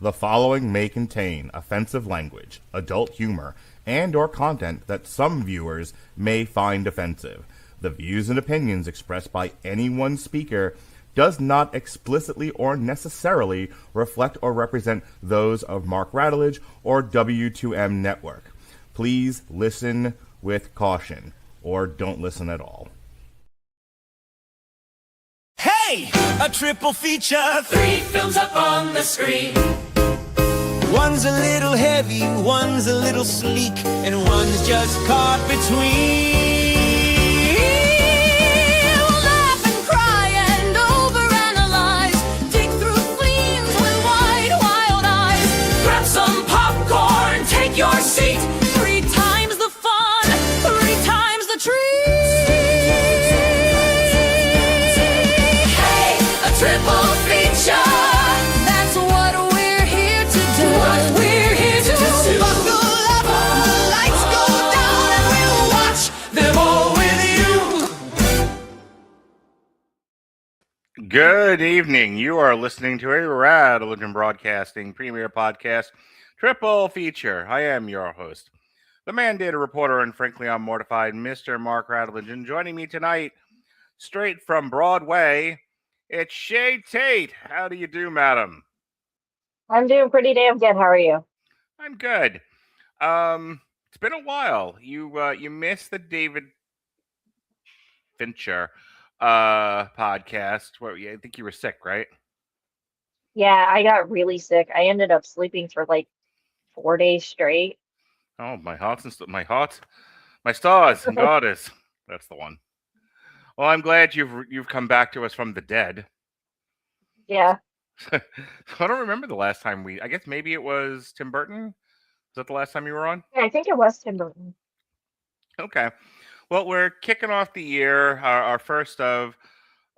The following may contain offensive language, adult humor, and or content that some viewers may find offensive. The views and opinions expressed by any one speaker does not explicitly or necessarily reflect or represent those of Mark Radulich or W2M Network. Please listen with caution, or don't listen at all. Hey! A triple feature. 3 films up on the screen. One's a little heavy, one's a little sleek, and one's just caught between. We'll laugh and cry and overanalyze, dig through fleams with wide, wild eyes. Grab some popcorn, take your seat. 3 times the fun, 3 times the treat. Hey, a triple feature. That's what we're here to do. What we're here to do. Buckle up, the lights go down, and we'll watch Them all with you. Good evening. You are listening to a Radulich and Broadcasting premier podcast, triple feature. I am your host, the mandated reporter, and frankly, I'm mortified, Mr. Mark Radulich. And joining me tonight, straight from Broadway, it's Chae Tate. How do you do, madam? I'm doing pretty damn good. How are you? I'm good. It's been a while. You missed the David Fincher podcast. Where I think you were sick, right? Yeah, I got really sick. I ended up sleeping for like 4 days straight. Oh, my stars and goddess. That's the one. Well, I'm glad you've come back to us from the dead. Yeah. I don't remember the last time I guess maybe it was Tim Burton. Was that the last time you were on? Yeah, I think it was Tim Burton. Okay. Well, we're kicking off the year, our first of,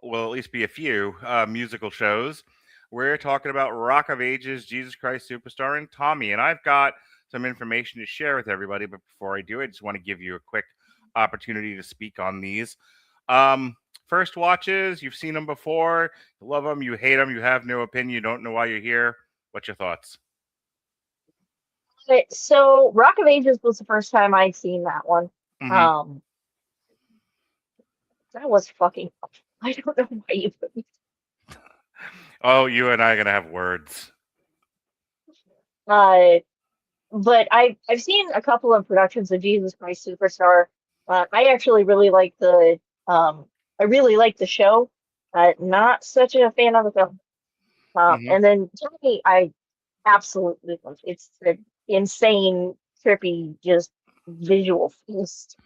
will at least be a few, musical shows. We're talking about Rock of Ages, Jesus Christ Superstar, and Tommy. And I've got some information to share with everybody. But before I do, I just want to give you a quick opportunity to speak on these. First watches, you've seen them before. You love them, you hate them, you have no opinion, you don't know why you're here. What's your thoughts? Okay, so Rock of Ages was the first time I'd seen that one. Mhm. That was fucking I don't know why you put me. Oh, you and I are going to have words. But I've seen a couple of productions of Jesus Christ Superstar. I actually really like the show. Not such a fan of the film. Mhm. And then Tommy, I absolutely love. It's an insane, trippy, just visual feast.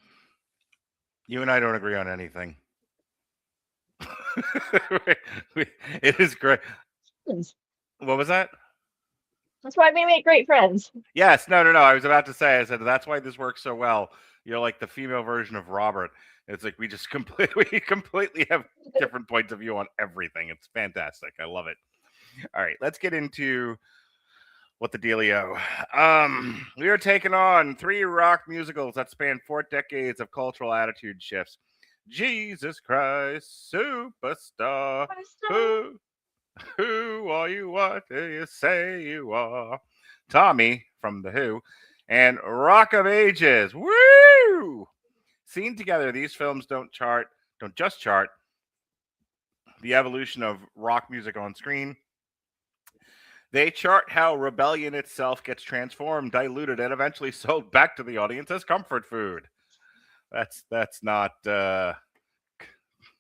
You and I don't agree on anything. It is great. What was that? That's why we make great friends. Yes, no. I was about to say, I said, that's why this works so well. You're like the female version of Robert. It's like we just completely have different points of view on everything. It's fantastic. I love it. All right, let's get into what the dealio. We are taking on 3 rock musicals that span 4 decades of cultural attitude shifts. Jesus Christ Superstar. Who are you? What do you say you are? Tommy from The Who and Rock of Ages. Woo! Seen together, these films don't just chart the evolution of rock music on screen. They chart how rebellion itself gets transformed, diluted, and eventually sold back to the audience as comfort food. That's not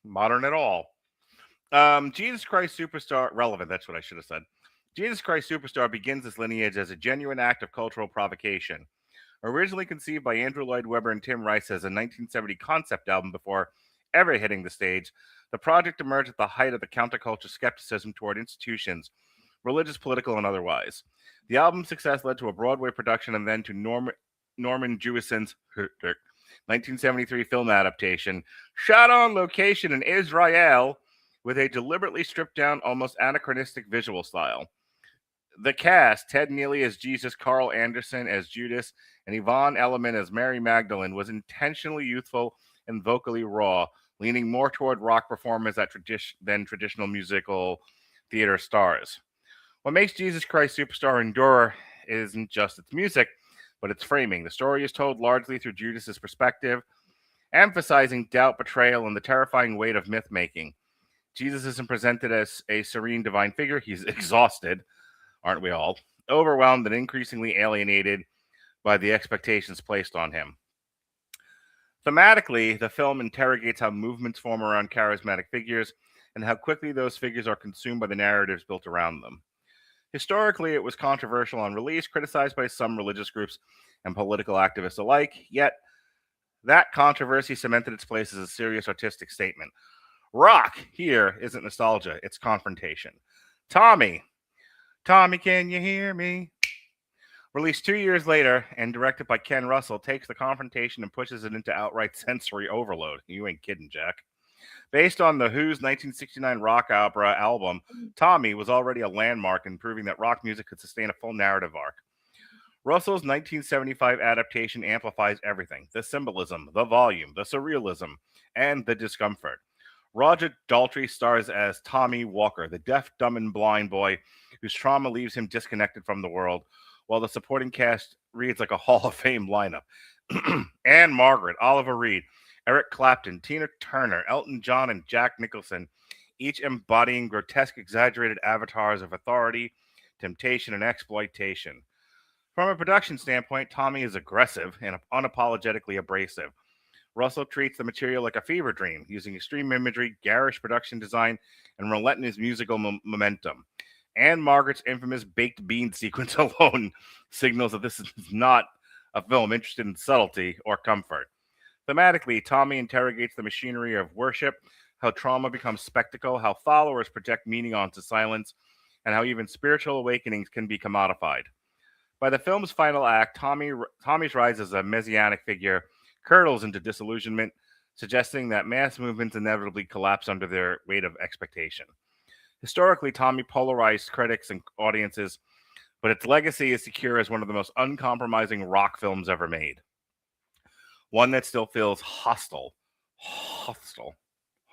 modern at all. Jesus Christ Superstar, relevant, that's what I should have said. Jesus Christ Superstar begins its lineage as a genuine act of cultural provocation. Originally conceived by Andrew Lloyd Webber and Tim Rice as a 1970 concept album before ever hitting the stage, the project emerged at the height of the counterculture skepticism toward institutions, religious, political, and otherwise. The album's success led to a Broadway production and then to Norman Jewison's 1973 film adaptation, shot on location in Israel with a deliberately stripped-down, almost anachronistic visual style. The cast, Ted Neely as Jesus, Carl Anderson as Judas, and Yvonne Elliman as Mary Magdalene, was intentionally youthful and vocally raw, leaning more toward rock performers than traditional musical theater stars. What makes Jesus Christ Superstar endure isn't just its music, but its framing. The story is told largely through Judas's perspective, emphasizing doubt, betrayal, and the terrifying weight of myth-making. Jesus isn't presented as a serene divine figure. He's exhausted, aren't we all? Overwhelmed and increasingly alienated by the expectations placed on him. Thematically, the film interrogates how movements form around charismatic figures and how quickly those figures are consumed by the narratives built around them. Historically, it was controversial on release, criticized by some religious groups and political activists alike, yet that controversy cemented its place as a serious artistic statement. Rock here isn't nostalgia, it's confrontation. Tommy, can you hear me? Released 2 years later and directed by Ken Russell, takes the confrontation and pushes it into outright sensory overload. You ain't kidding, Jack. Based on The Who's 1969 rock opera album, Tommy was already a landmark in proving that rock music could sustain a full narrative arc. Russell's 1975 adaptation amplifies everything: the symbolism, the volume, the surrealism, and the discomfort. Roger Daltrey stars as Tommy Walker, the deaf, dumb, and blind boy whose trauma leaves him disconnected from the world, while the supporting cast reads like a Hall of Fame lineup. Anne Margaret, Oliver Reed, Eric Clapton, Tina Turner, Elton John, and Jack Nicholson, each embodying grotesque, exaggerated avatars of authority, temptation, and exploitation. From a production standpoint, Tommy is aggressive and unapologetically abrasive. Russell treats the material like a fever dream, using extreme imagery, garish production design, and relentless musical momentum. Anne Margaret's infamous baked bean sequence alone signals that this is not a film interested in subtlety or comfort. Thematically, Tommy interrogates the machinery of worship, how trauma becomes spectacle, how followers project meaning onto silence, and how even spiritual awakenings can be commodified. By the film's final act, Tommy's rise as a messianic figure curdles into disillusionment, suggesting that mass movements inevitably collapse under their weight of expectation. Historically, Tommy polarized critics and audiences, but its legacy is secure as one of the most uncompromising rock films ever made. One that still feels hostile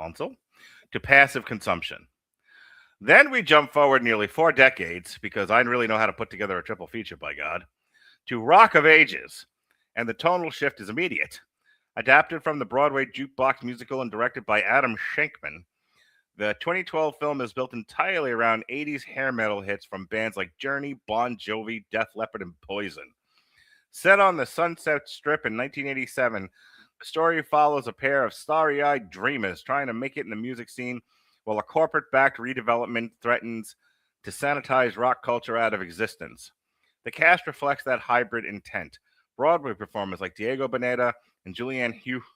to passive consumption. Then we jump forward nearly 4 decades, because I really know how to put together a triple feature, by God, to Rock of Ages, and the tonal shift is immediate. Adapted from the Broadway jukebox musical and directed by Adam Shankman, the 2012 film is built entirely around 80s hair metal hits from bands like Journey, Bon Jovi, Def Leppard, and Poison. Set on the Sunset Strip in 1987, the story follows a pair of starry-eyed dreamers trying to make it in the music scene, while a corporate-backed redevelopment threatens to sanitize rock culture out of existence. The cast reflects that hybrid intent. Broadway performers like Diego Boneta and Julianne Hough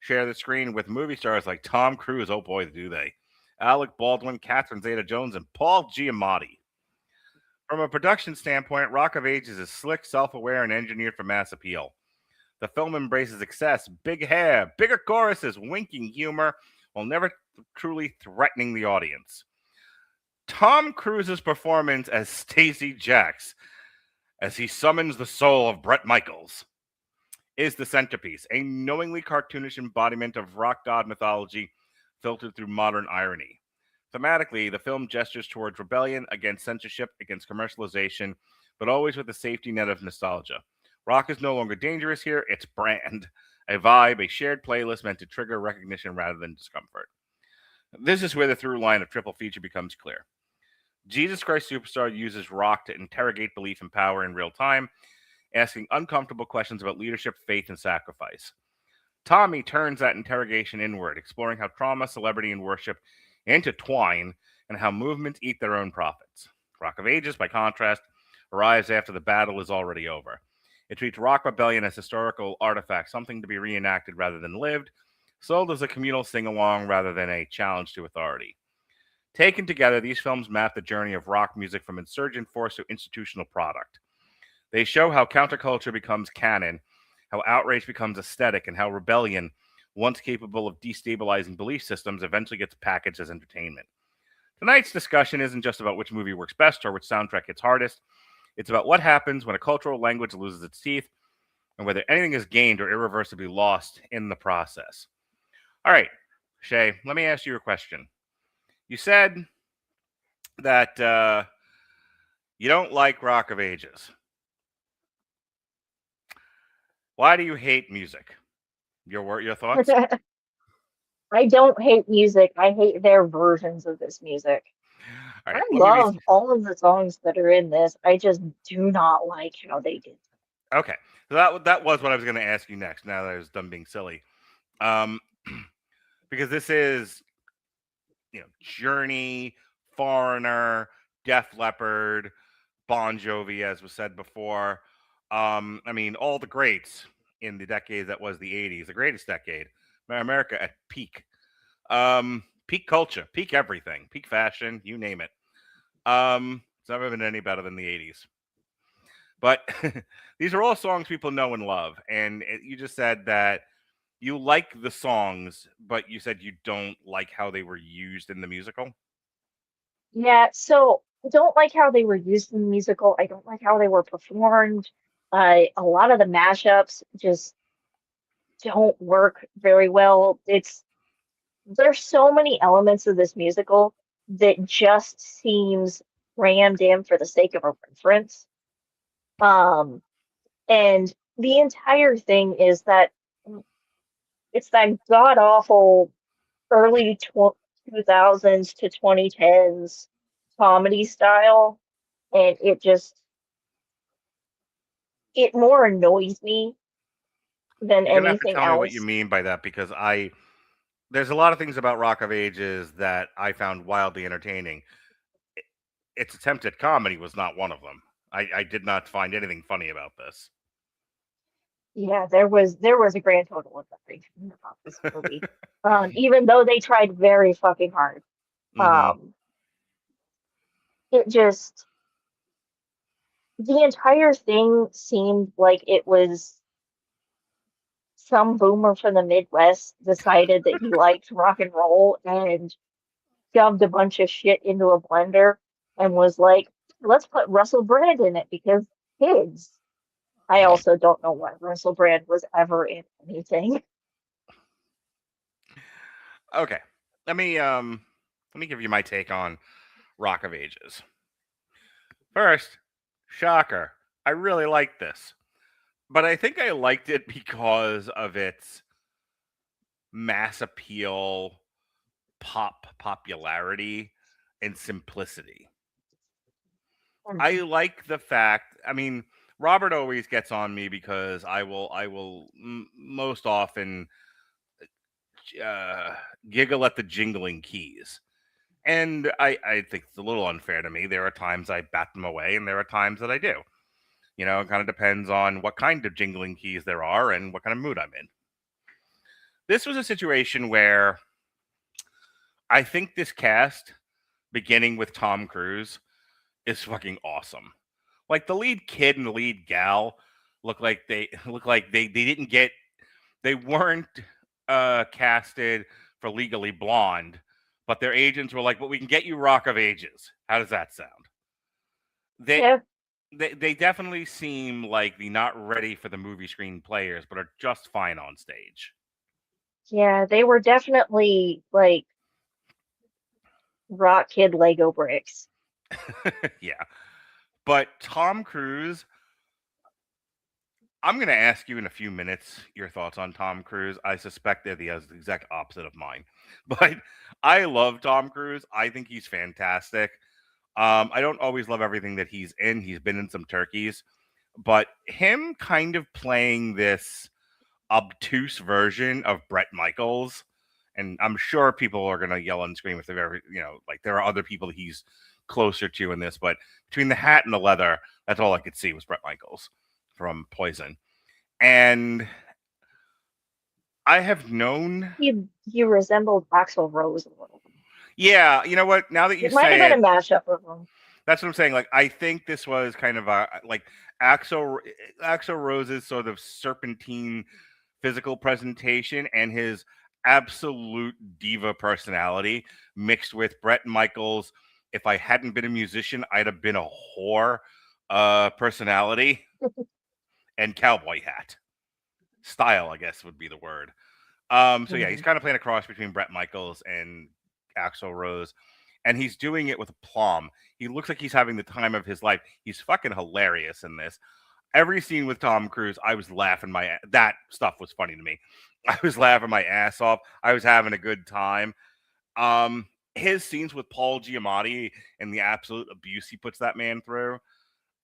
share the screen with movie stars like Tom Cruise, oh boy, do they, Alec Baldwin, Catherine Zeta-Jones, and Paul Giamatti. From a production standpoint, Rock of Ages is slick, self-aware, and engineered for mass appeal. The film embraces excess, big hair, bigger choruses, winking humor, while never truly threatening the audience. Tom Cruise's performance as Stacey Jacks, as he summons the soul of Bret Michaels, is the centerpiece, a knowingly cartoonish embodiment of rock god mythology filtered through modern irony. Thematically, the film gestures towards rebellion, against censorship, against commercialization, but always with the safety net of nostalgia. Rock is no longer dangerous here, it's brand, a vibe, a shared playlist meant to trigger recognition rather than discomfort. This is where the through line of triple feature becomes clear. Jesus Christ Superstar uses rock to interrogate belief and power in real time, asking uncomfortable questions about leadership, faith, and sacrifice. Tommy turns that interrogation inward, exploring how trauma, celebrity, and worship intertwine and how movements eat their own profits. Rock of Ages, by contrast, arrives after the battle is already over. It treats rock rebellion as historical artifact, something to be reenacted rather than lived, sold as a communal sing-along rather than a challenge to authority. Taken together, these films map the journey of rock music from insurgent force to institutional product. They show how counterculture becomes canon, how outrage becomes aesthetic, and how rebellion, once capable of destabilizing belief systems, eventually gets packaged as entertainment. Tonight's discussion isn't just about which movie works best or which soundtrack hits hardest. It's about what happens when a cultural language loses its teeth and whether anything is gained or irreversibly lost in the process. All right, Shay, let me ask you a question. You said that You don't like Rock of Ages. Why do you hate music? Your thoughts? I don't hate music. I hate their versions of this music. All I right, let me love all of the songs that are in this. I just do not like how they did. Okay, so that was what I was going to ask you next. Now that I was done being silly, um, because this is Journey, Foreigner, Def Leppard, Bon Jovi, as was said before. I mean, all the greats in the decade that was the '80s, the greatest decade, America at peak, peak culture, peak everything, peak fashion, you name it. It's never been any better than the '80s. But these are all songs people know and love. And you just said that you like the songs, but you said you don't like how they were used in the musical. Yeah, so I don't like how they were used in the musical. I don't like how they were performed. A lot of the mashups just don't work very well. There's so many elements of this musical that just seems rammed in for the sake of a reference. Um, and the entire thing is that it's that god awful early 2000s to 2010s comedy style, and it more annoys me than You're gonna have to anything tell me what you else. mean by that because there's a lot of things about Rock of Ages that I found wildly entertaining. Its attempt at comedy was not one of them. I did not find anything funny about this. Yeah, there was a grand total of nothing about this movie. Even though they tried very fucking hard. Hmm. Um, it just the entire thing seemed like it was some boomer from the Midwest decided that he liked rock and roll and shoved a bunch of shit into a blender and was like, let's put Russell Brand in it because kids. I also don't know why Russell Brand was ever in anything. Okay, let me give you my take on Rock of Ages. First, shocker, I really liked this, but I think I liked it because of its mass appeal, popularity, and simplicity. I like the fact. I mean, Robert always gets on me because I will most often uh, giggle at the jingling keys, and I think it's a little unfair to me. There are times I bat them away, and there are times that I do. It kind of depends on what kind of jingling keys there are and what kind of mood I'm in. This was a situation where I think this cast, beginning with Tom Cruise, is fucking awesome. Like the lead kid and the lead gal look like they didn't get they weren't casted for Legally Blonde, but their agents were like, "But we can get you Rock of Ages." How does that sound? They Yeah, they definitely seem like the not ready for the movie screen players, but are just fine on stage. yeah, they were definitely like rock kid Lego bricks. Yeah, but Tom Cruise, I'm going to ask you in a few minutes your thoughts on Tom Cruise. I suspect they're the exact opposite of mine. But I love Tom Cruise. I think he's fantastic. I don't always love everything that he's in. He's been in some turkeys. But him kind of playing this obtuse version of Bret Michaels, and I'm sure people are going to yell and scream if they've ever, like there are other people he's closer to in this. But between the hat and the leather, that's all I could see was Bret Michaels from Poison. And I have known, You resembled Axl Rose a little. yeah, you know what? Now that you It might have say been it, a mashup of them. that's what I'm saying. Like, I think this was kind of a like Axel Axel Rose's sort of serpentine physical presentation and his absolute diva personality mixed with Bret Michaels. If I hadn't been a musician, I'd have been a whore personality and cowboy hat style, I guess would be the word. So yeah, he's Mhm. kind of playing a cross between Bret Michaels and Axl Rose. and he's doing it with aplomb. He looks like he's having the time of his life. He's fucking hilarious in this. Every scene with Tom Cruise, I was laughing that stuff was funny to me. I was laughing my ass off. I was having a good time. His scenes with Paul Giamatti and the absolute abuse he puts that man through,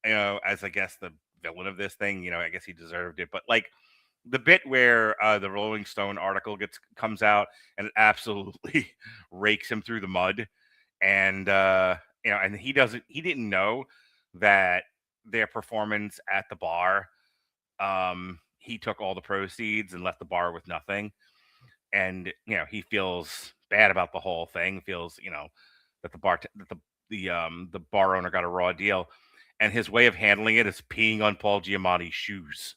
as I guess the villain of this thing, I guess he deserved it. But like the bit where the Rolling Stone article comes out and it absolutely rakes him through the mud, and and he didn't know that their performance at the bar, he took all the proceeds and left the bar with nothing, and he feels bad about the whole thing. Feels that the bar owner got a raw deal, and his way of handling it is peeing on Paul Giamatti's shoes.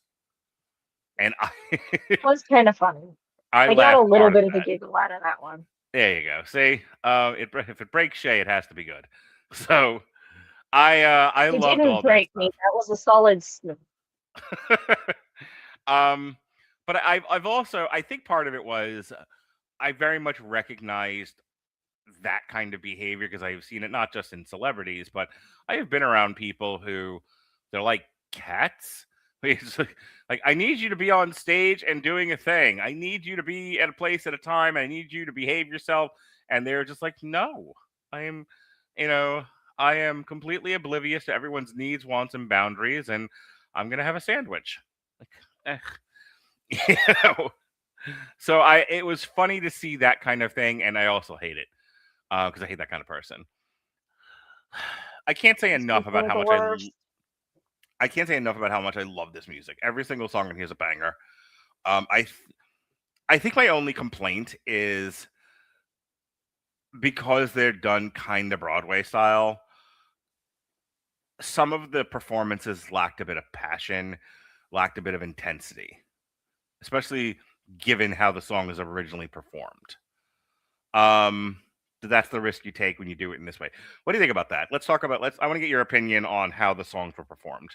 And It was kind of funny. I I got a laughed little hard bit at of a that. giggle out of that one. There you go. See, if it breaks Shay, it has to be good. So I It loved didn't all that break me. That was a solid snip. stuff. But I've also, I think part of it was I very much recognized that kind of behavior because I've seen it not just in celebrities, but I have been around people who they're like cats. It's like I need you to be on stage and doing a thing. I need you to be at a place at a time. I need you to behave yourself. And they're just like, no, I am, I am completely oblivious to everyone's needs, wants, and boundaries, and I'm gonna have a sandwich. Like, you know. So it was funny to see that kind of thing, and I also hate it because I hate that kind of person. I can't say These enough people about are how the much worst. I can't say enough about how much I love this music. Every single song in here is a banger. I think my only complaint is because they're done kind of Broadway style. Some of the performances lacked a bit of passion, lacked a bit of intensity, especially given how the song is originally performed. That's the risk you take when you do it in this way. What do you think about that? Let's talk about. I want to get your opinion on how the songs were performed.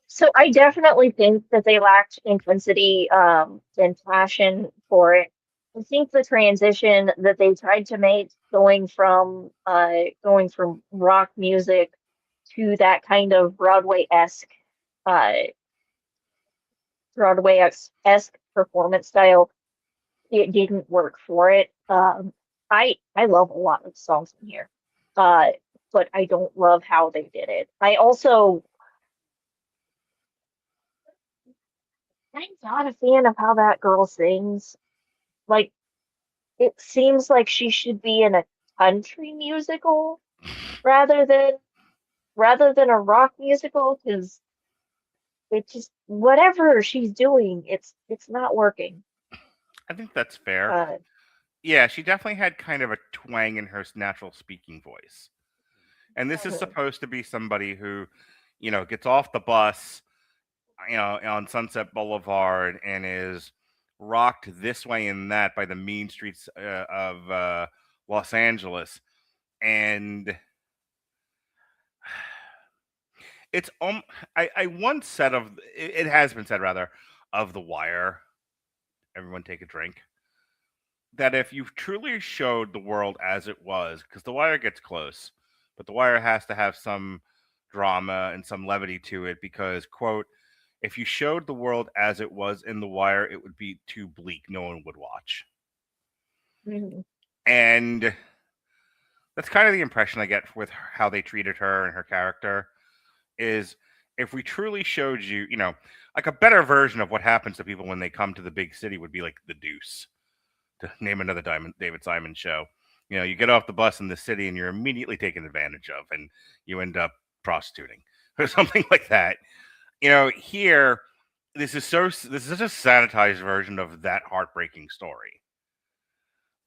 So I definitely think that they lacked intensity and passion for it. I think the transition that they tried to make going from rock music to that kind of uh Broadway-esque performance style, it didn't work for it. I love a lot of songs in here. Uh but I don't love how they did it. I'm not a fan of how that girl sings. Like, it seems like she should be in a country musical rather than a rock musical because it just whatever she's doing, it's not working. I think that's fair. Uh, Yeah, she definitely had kind of a twang in her natural speaking voice. And this is mhm. supposed to be somebody who, gets off the bus, on Sunset Boulevard and is rocked this way and that by the mean streets of Los Angeles. And it's I once said it has been said rather of The Wire. Everyone take a drink. That if you truly showed the world as it was, because The Wire gets close, but The Wire has to have some drama and some levity to it because, quote, if you showed the world as it was in The Wire, it would be too bleak. No one would watch. Mhm. And that's kind of the impression I get with how they treated her and her character is if we truly showed you, like a better version of what happens to people when they come to the big city would be like The Deuce, to name another David Simon show. You get off the bus in the city and you're immediately taken advantage of and you end up prostituting or something like that. Here, this is such a sanitized version of that heartbreaking story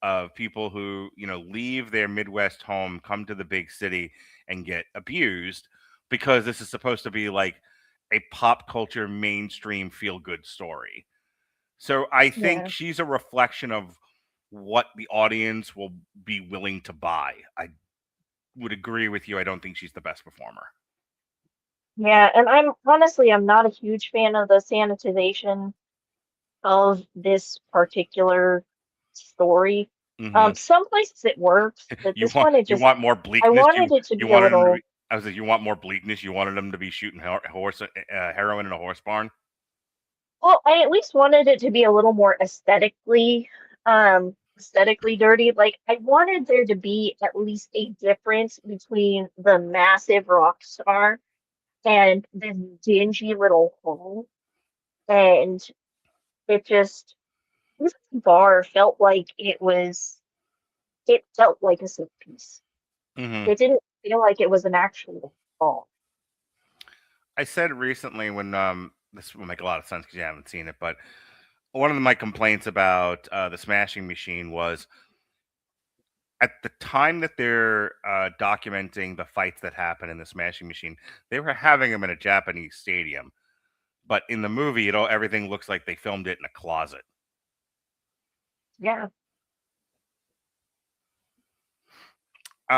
of people who, leave their Midwest home, come to the big city and get abused because this is supposed to be like a pop culture mainstream feel good story. So I think Yeah. she's a reflection of what the audience will be willing to buy. I would agree with you. I don't think she's the best performer. Yeah, and I'm not a huge fan of the sanitization of this particular story. Hmm. Some places it works, but You this want one it you just want more I bleakness. wanted it to You be a wanted them to little. be, I was like, you want more bleakness. You wanted them to be shooting heroin in a horse barn. Well, I at least wanted it to be a little more aesthetically dirty. Like I wanted there to be at least a difference between the massive rock star and this dingy little hole. And it just this bar felt like it felt like a set piece. Hmm. It didn't feel like it was an actual bar. I said recently when this will make a lot of sense because you haven't seen it, but one of my complaints about the Smashing Machine was at the time that they're documenting the fights that happen in the Smashing Machine, they were having them in a Japanese stadium. But in the movie, everything looks like they filmed it in a closet. Yeah.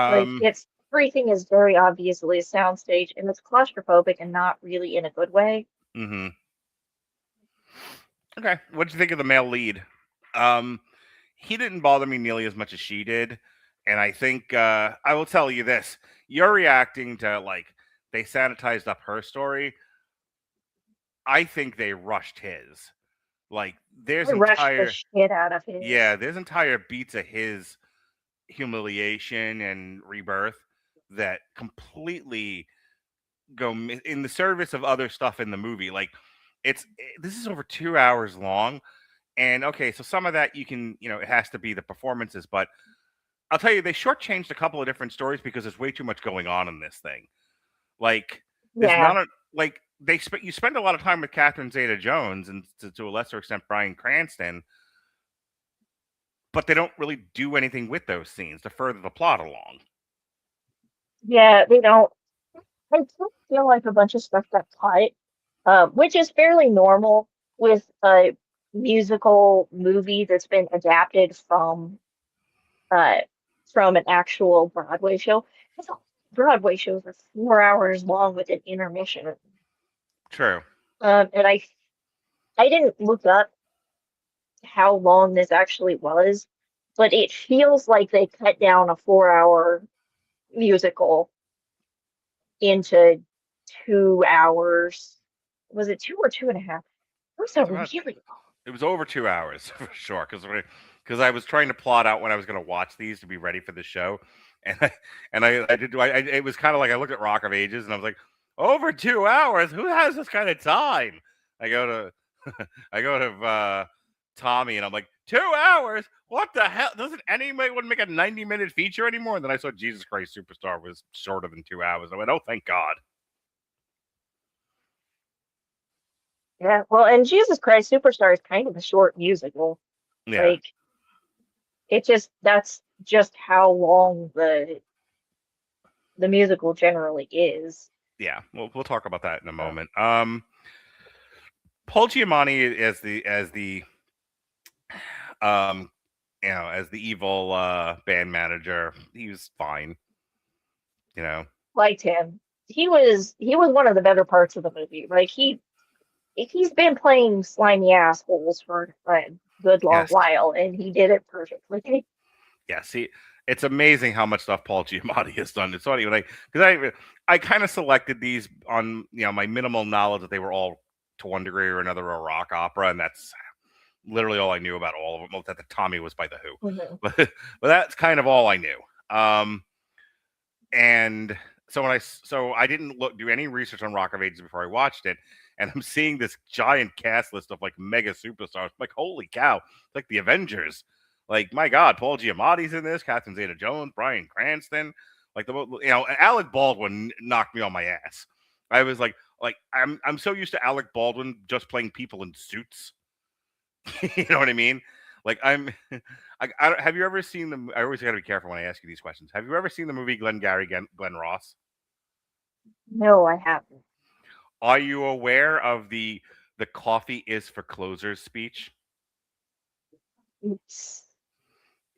Like Um, it's everything is very obviously a soundstage and it's claustrophobic and not really in a good way. hmm Okay, what did you think of the male lead? Um, he didn't bother me nearly as much as she did, and I think I will tell you this: you're reacting to like they sanitized up her story. I think they rushed his. Like, I rushed the shit out of his. there's entire beats of his humiliation and rebirth that completely in the service of other stuff in the movie. Like, this is over 2 hours long, and okay, so some of that you can, it has to be the performances, but I'll tell you, they shortchanged a couple of different stories because there's way too much going on in this thing. Like, there's Yeah. not a like you spend a lot of time with Catherine Zeta-Jones and to a lesser extent Bryan Cranston, but they don't really do anything with those scenes to further the plot along. Yeah, they don't I do feel like a bunch of stuff got cut, which is fairly normal with a musical movie that's been adapted uh from an actual Broadway show. Because Broadway shows are 4 hours long with an intermission. True. And I didn't look up how long this actually was, but it feels like they cut down a 4 hour musical into 2 hours. Was it two or two and a half? It was a It's about really It was over 2 hours for sure because I was trying to plot out when I was going to watch these to be ready for the show, and I did it was kind of like I looked at Rock of Ages and I was like, over 2 hours, who has this kind of time? I go to I go to Tommy and I'm like, 2 hours, what the hell? Doesn't anyone make a 90-minute feature anymore? And then I saw Jesus Christ Superstar was shorter than 2 hours. I went, oh, thank God. yeah. Well, and Jesus Christ Superstar is kind of a short musical. Yeah. Like that's just how long the musical generally is. Yeah, we'll talk about that in a moment. Paul Giamatti as the um as the evil band manager, he was fine. Liked him. He was one of the better parts of the movie. Like he's been playing slimy assholes for a good long Yes, while, and he did it perfectly. yes. It's amazing how much stuff Paul Giamatti has done. It's funny because I kind of selected these on my minimal knowledge that they were all to one degree or another a rock opera, and that's literally all I knew about all of them. Well, that the Tommy was by the Who, Mhm. but that's kind of all I knew. And so I didn't do any research on Rock of Ages before I watched it, and I'm seeing this giant cast list of like mega superstars. I'm like, holy cow, it's like the Avengers. Like, my God, Paul Giamatti's in this, Catherine Zeta-Jones, Bryan Cranston, like Alec Baldwin knocked me on my ass. I was like I'm so used to Alec Baldwin just playing people in suits. You know what I mean? Like have you ever seen the? I always got to be careful when I ask you these questions. Have you ever seen the movie Glengarry Glen Ross? No, I haven't. Are you aware of the coffee is for closers speech? Oops.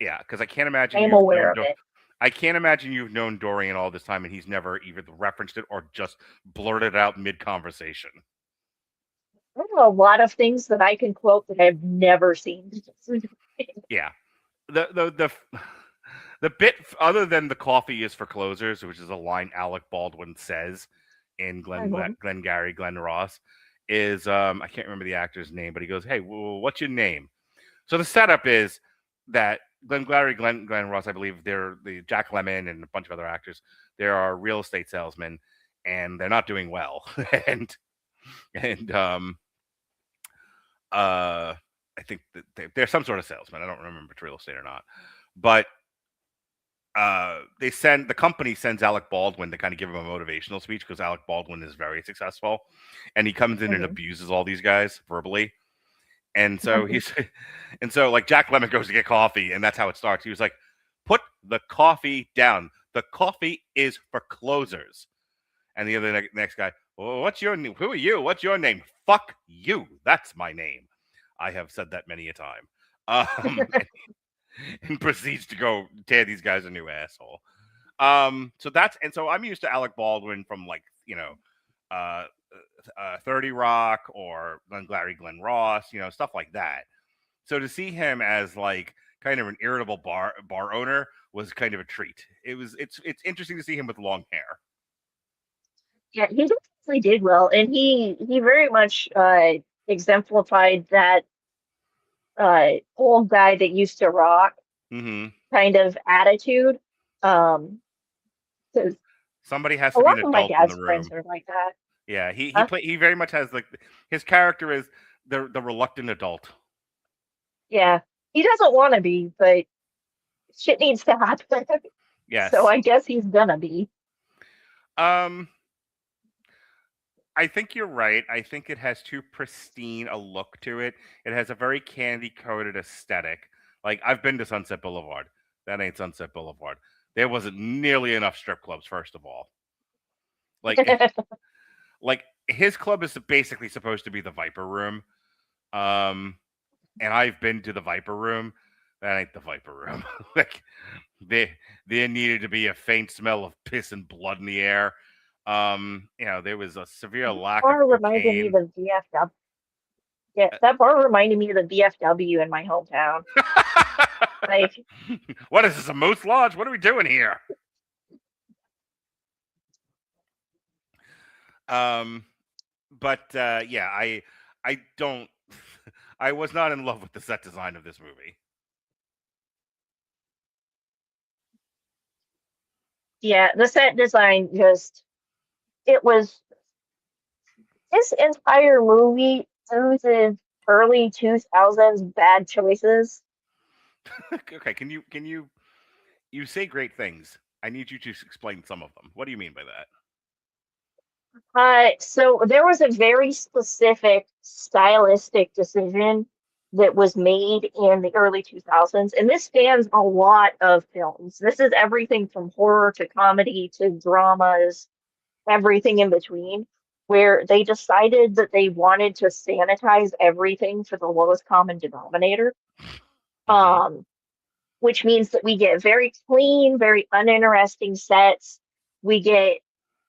Yeah, because I can't imagine I am aware of it. I can't imagine you've known Dorian all this time and he's never either referenced it or just blurted out mid conversation. There are a lot of things that I can quote that I've never seen. Yeah. the bit other than the coffee is for closers, which is a line Alec Baldwin says in Mhm. Glenn Ross, is I can't remember the actor's name, but he goes, "Hey, what's your name?" So the setup is that Glenn Ross, I believe they're the Jack Lemmon and a bunch of other actors. They are real estate salesmen, and they're not doing well, and I think that they're some sort of salesman. I don't remember if it's real estate or not, but the company sends Alec Baldwin to kind of give him a motivational speech because Alec Baldwin is very successful, and he comes in and Mhm. abuses all these guys verbally. And so and so like Jack Lemmon goes to get coffee, and that's how it starts. He was like, "Put the coffee down. The coffee is for closers." And the other next guy, well, "What's your name? Who are you? What's your name? Fuck you. That's my name. I have said that many a time." And proceeds to go tear these guys a new asshole. So I'm used to Alec Baldwin from like uh, 30 Rock or Glenn Ross, stuff like that. So to see him as like kind of an irritable bar owner was kind of a treat. It's interesting to see him with long hair. Yeah, he definitely did well, and he very much exemplified that old guy that used to rock Hmm. kind of attitude. Um, 'Cause Somebody has a to be lot an of my adult in the dad's friends room. are like that. Yeah, Huh? he very much has like his character is the reluctant adult. Yeah, he doesn't want to be, but shit needs to happen. So Yes. I guess he's gonna be. Um, I think you're right. I think it has too pristine a look to it. It has a very candy coated aesthetic. Like I've been to Sunset Boulevard. That ain't Sunset Boulevard. There wasn't nearly enough strip clubs. First of all, like like his club is basically supposed to be the Viper Room. Um, and I've been to the Viper Room. That ain't the Viper Room. Like there there needed to be a faint smell of piss and blood in the air. There was a severe lack of Bar reminded me of cocaine. the VFW. Yeah, that bar reminded me of the VFW in my hometown. Like, What is this, a Moose Lodge? What are we doing here? Um, but yeah, I don't. I was not in love with the set design of this movie. yeah, the set design just it was this entire movie oozes early 2000s bad choices. Okay, you say great things? I need you to explain some of them. What do you mean by that? So there was a very specific stylistic decision that was made in the early 2000s, and this spans a lot of films. This is everything from horror to comedy to dramas, everything in between, where they decided that they wanted to sanitize everything for the lowest common denominator. Hmm. Um, which means that we get very clean, very uninteresting sets. We get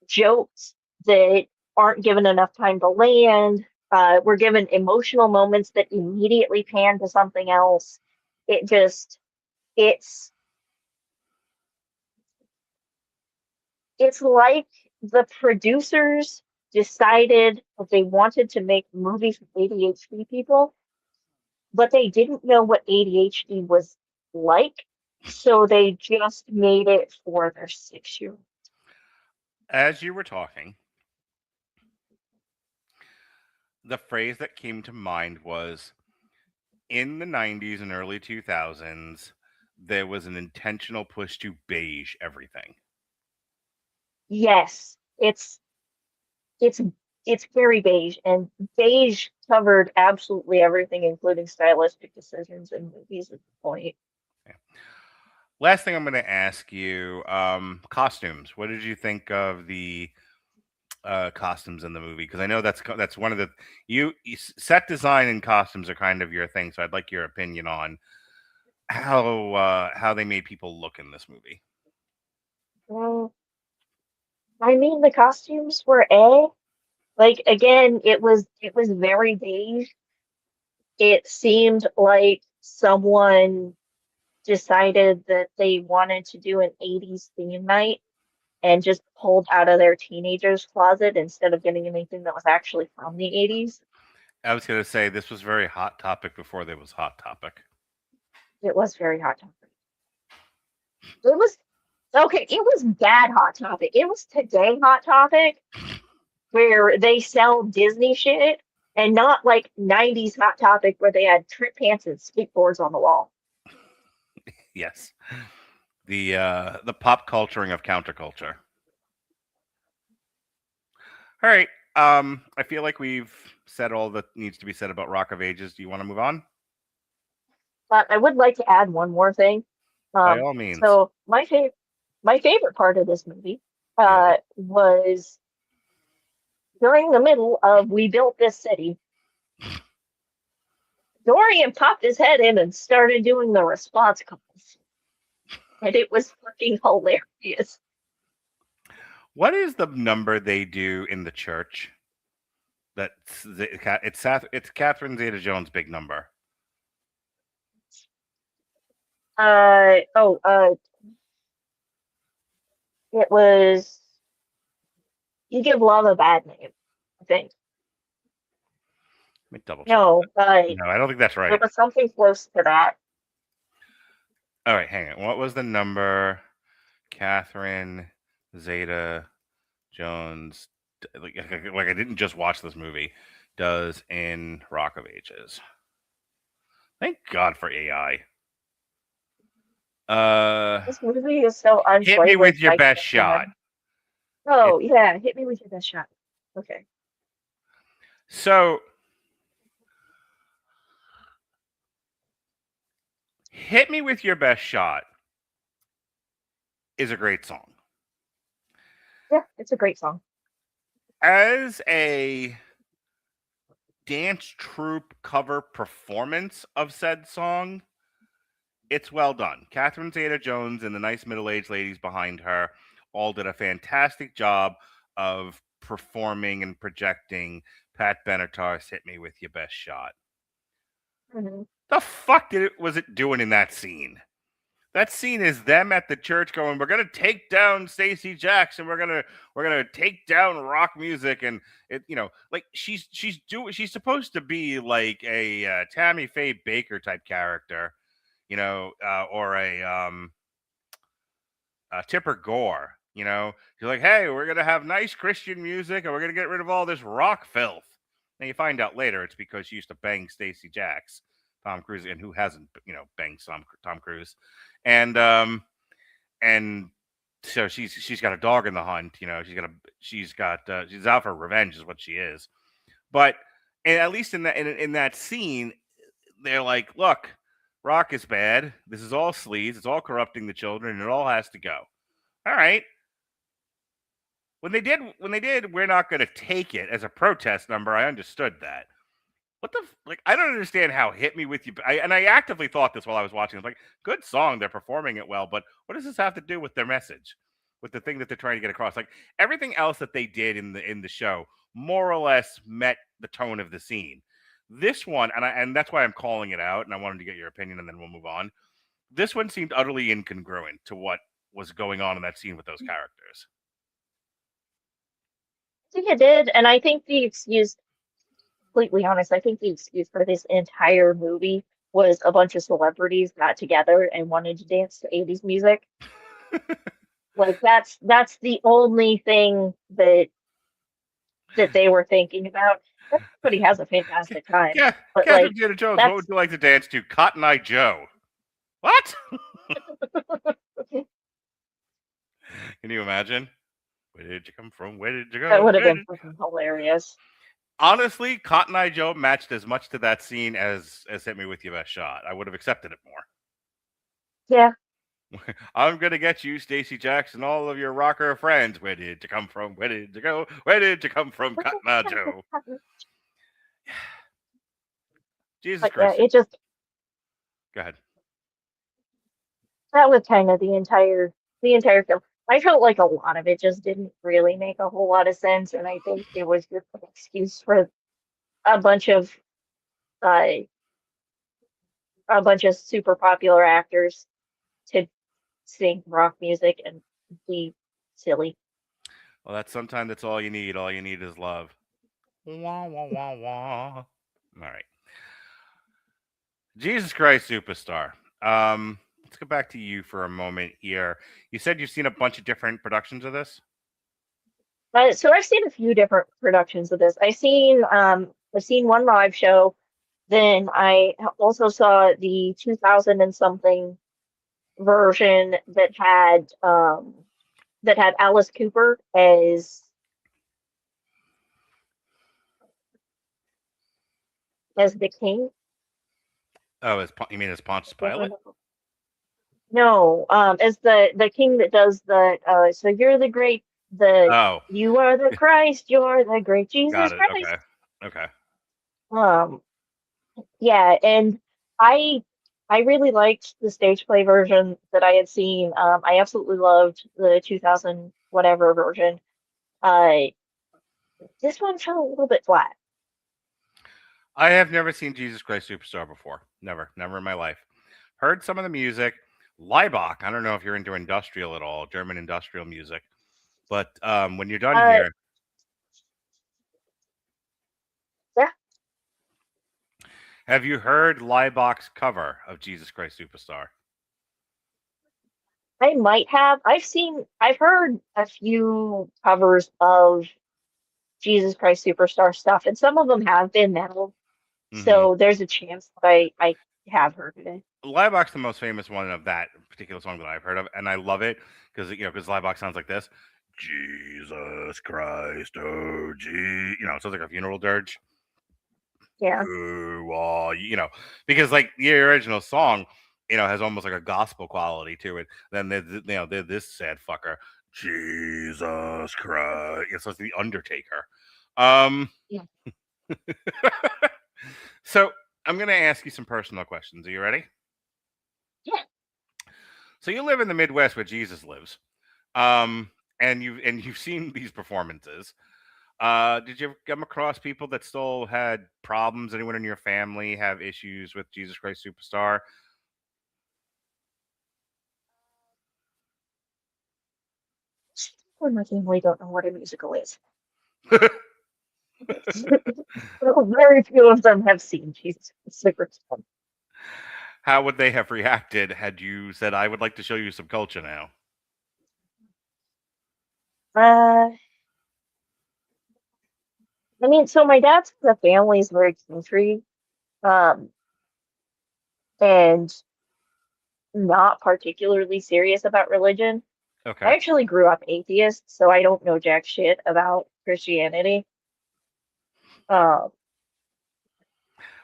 jokes that aren't given enough time to land. We're given emotional moments that immediately pan to something else. It just, it's, it's like the producers decided that they wanted to make movies for ADHD people, but they didn't know what ADHD was like. So they just made it for their 6 year. As you were talking, the phrase that came to mind was in the 90s and early 2000s, there was an intentional push to beige everything. Yes, it's it's very beige, and beige covered absolutely everything, including stylistic decisions in movies at the point. Yeah. Last thing I'm going to ask you, costumes. What did you think of the costumes in the movie? Because I know that's one of the set design and costumes are kind of your thing. So I'd like your opinion on how they made people look in this movie. Well, I mean, the costumes were like again, it was very beige. It seemed like someone decided that they wanted to do an 80s theme night and just pulled out of their teenager's closet instead of getting anything that was actually from the 80s. I was gonna say this was very hot topic before there was hot topic. It was very hot topic. It was okay, it was bad hot topic. It was today hot topic where they sell Disney shit and not like 90s hot topic where they had trip pants and skateboards on the wall. Yes, the pop culturing of counterculture. All right. I feel like we've said all that needs to be said about Rock of Ages. Do you want to move on? But I would like to add one more thing. By all means. So my favorite part of this movie was during the middle of "We Built This City." Dorian popped his head in and started doing the response calls, and it was fucking hilarious. What is the number they do in the church? It's Catherine Zeta-Jones' big number. It was "You Give Love a Bad Name," I think. Let me double check. No, No, I don't think that's right. it was something close to that. All right, hang on. What was the number Catherine Zeta-Jones, like I didn't just watch this movie, does in Rock of Ages? Thank God for AI. This movie is so unflavored. Hit me with your I best can't shot. remember. Oh, yeah, hit me with your best shot. Okay. So, Hit Me With Your Best Shot is a great song. Yeah, it's a great song. As a dance troupe cover performance of said song, it's well done. Catherine Zeta-Jones and the nice middle-aged ladies behind her all did a fantastic job of performing and projecting Pat Benatar's "Hit Me With Your Best Shot." Mm-hmm. The fuck was it doing in that scene? That scene is them at the church going, "We're gonna take down Stacey Jackson. We're gonna take down rock music," and it, like she's supposed to be like a Tammy Faye Baker type character, or a Tipper Gore. You're like, "Hey, we're gonna have nice Christian music, and we're gonna get rid of all this rock filth." And you find out later it's because she used to bang Stacey Jacks, Tom Cruise, and who hasn't, banged Tom Cruise, and so she's got a dog in the hunt. She's out for revenge, is what she is. But and at least in that scene, they're like, "Look, rock is bad. This is all sleaze. It's all corrupting the children, and it all has to go." All right. When they did, "We're Not Going to Take It" as a protest number, I understood that. What the I don't understand how "Hit Me With You," and I actively thought this while I was watching. I was like, good song, they're performing it well, but what does this have to do with their message, with the thing that they're trying to get across? Like everything else that they did in the show, more or less met the tone of the scene. This one, and that's why I'm calling it out, and I wanted to get your opinion, and then we'll move on. This one seemed utterly incongruent to what was going on in that scene with those characters. I think it did, and I think the excuse, completely honest, I think the excuse for this entire movie was a bunch of celebrities got together and wanted to dance to 80s music. Like that's the only thing that they were thinking about. Everybody has a fantastic time. Yeah, but Catherine Zeta-Jones, what would you like to dance to? Cotton Eye Joe. What? Can you imagine? Where did you come from? Where did you go? That would have been fucking hilarious. Honestly, Cotton Eye Joe matched as much to that scene as "Hit Me With Your Best Shot." I would have accepted it more. Yeah. "I'm gonna get you, Stacey Jackson, all of your rocker friends. Where did you come from? Where did you go? Where did you come from, Cotton Eye Joe?" Jesus Christ! Yeah, it just Go ahead. That was kind of the entire film. I felt like a lot of it just didn't really make a whole lot of sense, and I think it was just an excuse for a bunch of super popular actors to sing rock music and be silly. Well, sometimes that's all you need. All you need is love. Wah, wah, wah, wah. All right. Jesus Christ Superstar. Let's go back to you for a moment here. You said you've seen a bunch of different productions of this? So I've seen a few different productions of this. I've seen one live show. Then I also saw the 2000 and something version that had Alice Cooper as the king. Oh, you mean as Pontius Pilate? No, as the king that does the so you're the great Oh, you are the Christ, you're the great Jesus got it. Christ. Okay. Okay. Um, yeah, and I I really liked the stage play version that I had seen. I absolutely loved the 2000 whatever version. Uh, this one felt a little bit flat. I have never seen Jesus Christ Superstar before. Never. Never in my life. Heard some of the music. Leibach. I don't know if you're into industrial at all, German industrial music. But when you're done Uh, here, yeah, have you heard Leibach's cover of Jesus Christ Superstar? I might have. I've heard a few covers of Jesus Christ Superstar stuff, and some of them have been metal. Mm-hmm. So there's a chance that I have heard of it. Leibach's the most famous one of that particular song that I've heard of, and I love it because because Leibach sounds like this: Jesus Christ, oh gee, it sounds like a funeral dirge. Yeah. Because like the original song, has almost like a gospel quality to it. Then there's this sad fucker, Jesus Christ. So it's the Undertaker. Um, Yeah. so I'm gonna ask you some personal questions. Are you ready? Yeah. So you live in the Midwest where Jesus lives, um, and you've seen these performances. Did you ever come across people that still had problems? Anyone in your family have issues with Jesus Christ Superstar? People in my family don't know what a musical is. Very few of them have seen Jesus Superstar. How would they have reacted had you said, "I would like to show you some culture now"? Uh, I mean, so my dad's the family's very country, um, and not particularly serious about religion. I Okay. actually grew up atheist, so I don't know jack shit about Christianity. Um,